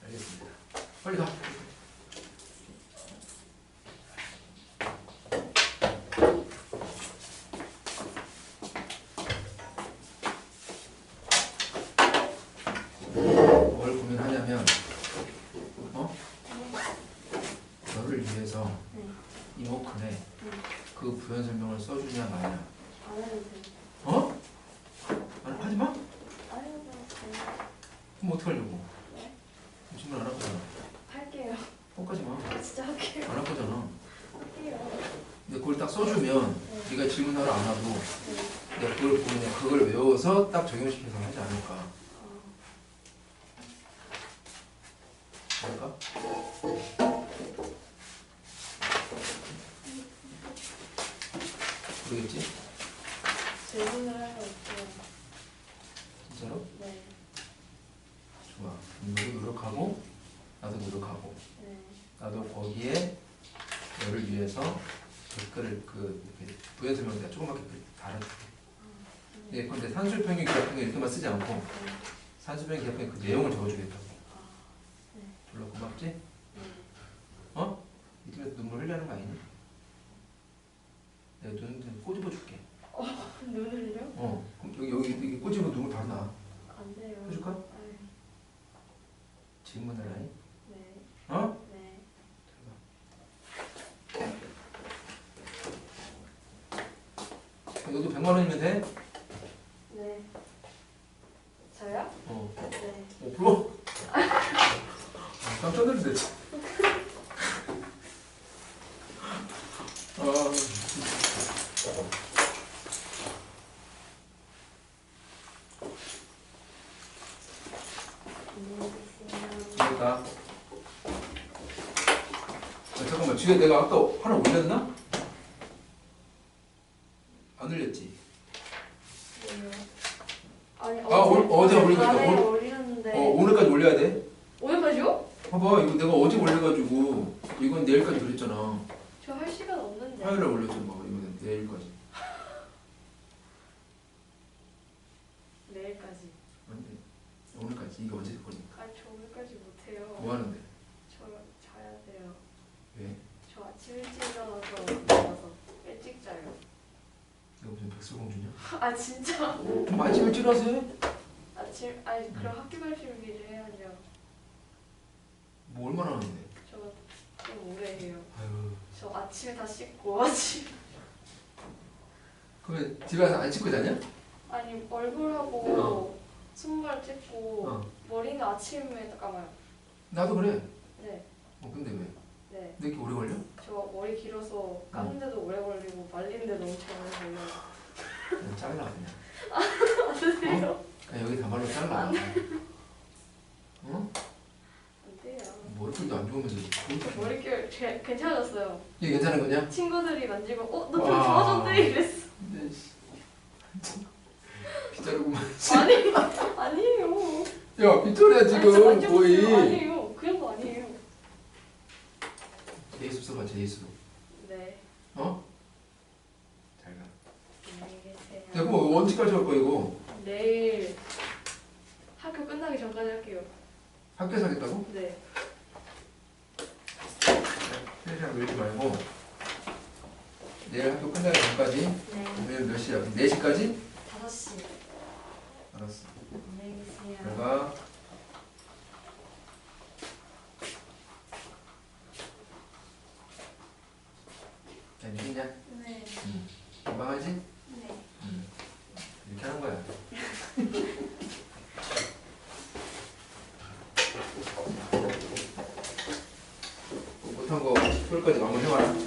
A: 알겠습니다. 빨리 가. 뭘 고민하냐면, 너를 위해서
C: 네.
A: 이모큰에 그 부연 설명을 써주냐 마냐.
C: 안 해도 돼요.
A: 어? 하지 마?
C: 안 해도 돼요.
A: 그럼 어떻게 하려고?
C: 네?
A: 질문 안 할 거잖아.
C: 할게요.
A: 꼭 하지 마.
C: 진짜 할게요.
A: 안 할 거잖아.
C: 할게요.
A: 근데 그걸 딱 써주면
C: 네.
A: 네가 질문하러 안 와도
C: 네.
A: 내가 그걸 보면 그걸 외워서 딱 적용시켜서 하지 않을까. 할까? 모르겠지?
C: 질문을 할 거 없어요.
A: 진짜로?
C: 네.
A: 좋아. 너도 노력하고 나도 노력하고
C: 네.
A: 나도 거기에 너를 위해서 댓글을 이렇게 부연 설명 내가 조그맣게 달아줄게. 네, 근데 산술평균 기하평균 이렇게만 쓰지 않고
C: 네.
A: 산술평균 기하평균 그 내용을 적어주겠다고.
C: 네.
A: 별로 고맙지?
C: 네.
A: 어? 이쯤에서 눈물 흘리는 거 아니니? 내가 눈 좀 꼬집어 줄게.
C: 눈을요?
A: 그럼 여기 꼬집어 눈물 바로 나.
C: 안 돼요.
A: 해줄까?
C: 아유,
A: 질문을 하니?
C: 네.
A: 어?
C: 네.
A: 너도 100만 원이면 돼?
C: 네. 저요? 네.
A: 5%? 깜짝 놀랐네.
C: 안녕히 계세요.
A: 그러니까. 잠깐만, 뒤에 내가 아까 하나 올렸나? 안 올렸지?
C: 왜요? 아니,
A: 어제 올리니까
C: 밤에
A: 올-
C: 올렸는데.
A: 오늘까지 올려야 돼.
C: 오늘까지요?
A: 봐봐, 이거 내가 어제 올려가지고 이건 내일까지 올렸잖아.
C: 저 할 시간 없는데.
A: 화요일에 올렸잖아. 봐봐, 이거는 내일까지.
C: 내일까지.
A: 안 돼. 오늘까지. 이게 어제 거니까.
C: 아, 저 오늘까지 못해요.
A: 뭐 하는데?
C: 저 자야 돼요.
A: 왜?
C: 저 아침 일찍 일어나서 일찍 자요.
A: 내가 무슨 백설공주냐?
C: 아, 진짜?
A: 좀 아침 일찍 일어나서 해.
C: 아침, 아니, 그럼 학교 갈 준비를 해야죠.
A: 뭐 얼마나 하는데?
C: 저좀 오래 해요.
A: 아유.
C: 저 아침에 다 씻고 아침.
A: 그러면 집에 가서 안 씻고 자냐?
C: 아니 얼굴하고 손발 찍고
A: 어.
C: 머리는 아침에 감아요.
A: 나도 그래.
C: 네.
A: 근데 왜?
C: 네.
A: 왜 이렇게 오래 걸려?
C: 저 머리 길어서 감는데도 오래 걸리고 말리는데도 엄청 오래 걸려요.
A: 그냥 잘라 그냥.
C: 안 돼요?
A: 그냥 여기 단발로 잘라. 어?
C: 안 돼요.
A: 머리끈도 안 좋으면서
C: 저 머릿결 괜찮아졌어요.
A: 이게 괜찮은 거냐?
C: 친구들이 만지고 너 좀
A: 와.
C: 좋아졌네 이랬어.
A: 근데 씨. 빗자루구만.
C: 아니 아니에요.
A: 야 빗자루야
C: 아니, 저
A: 지금
C: 만져보세요.
A: 거의.
C: 아니에요. 그런 거 아니에요.
A: 제이수 써봐 제이수.
C: 네.
A: 어? 잘 가.
C: 안녕히 계세요.
A: 야 뭐 언제까지 할 거야 이거?
C: 내일 학교 끝나기 전까지 할게요.
A: 학교에서 하겠다고?
C: 네.
A: 3시간 밀지 말고 내일 학교 끝나기 전까지.
C: 네.
A: 오늘 몇 시야? 4시까지?
C: 5시.
A: 알았어.
C: 안녕히 계세요.
A: 잘 가. 잘 믿냐?
C: 네.
A: 금방 하지?
C: 네.
A: 이렇게 하는 거야. 못한 거 토요일까지 마무리 해봐라.
C: 네.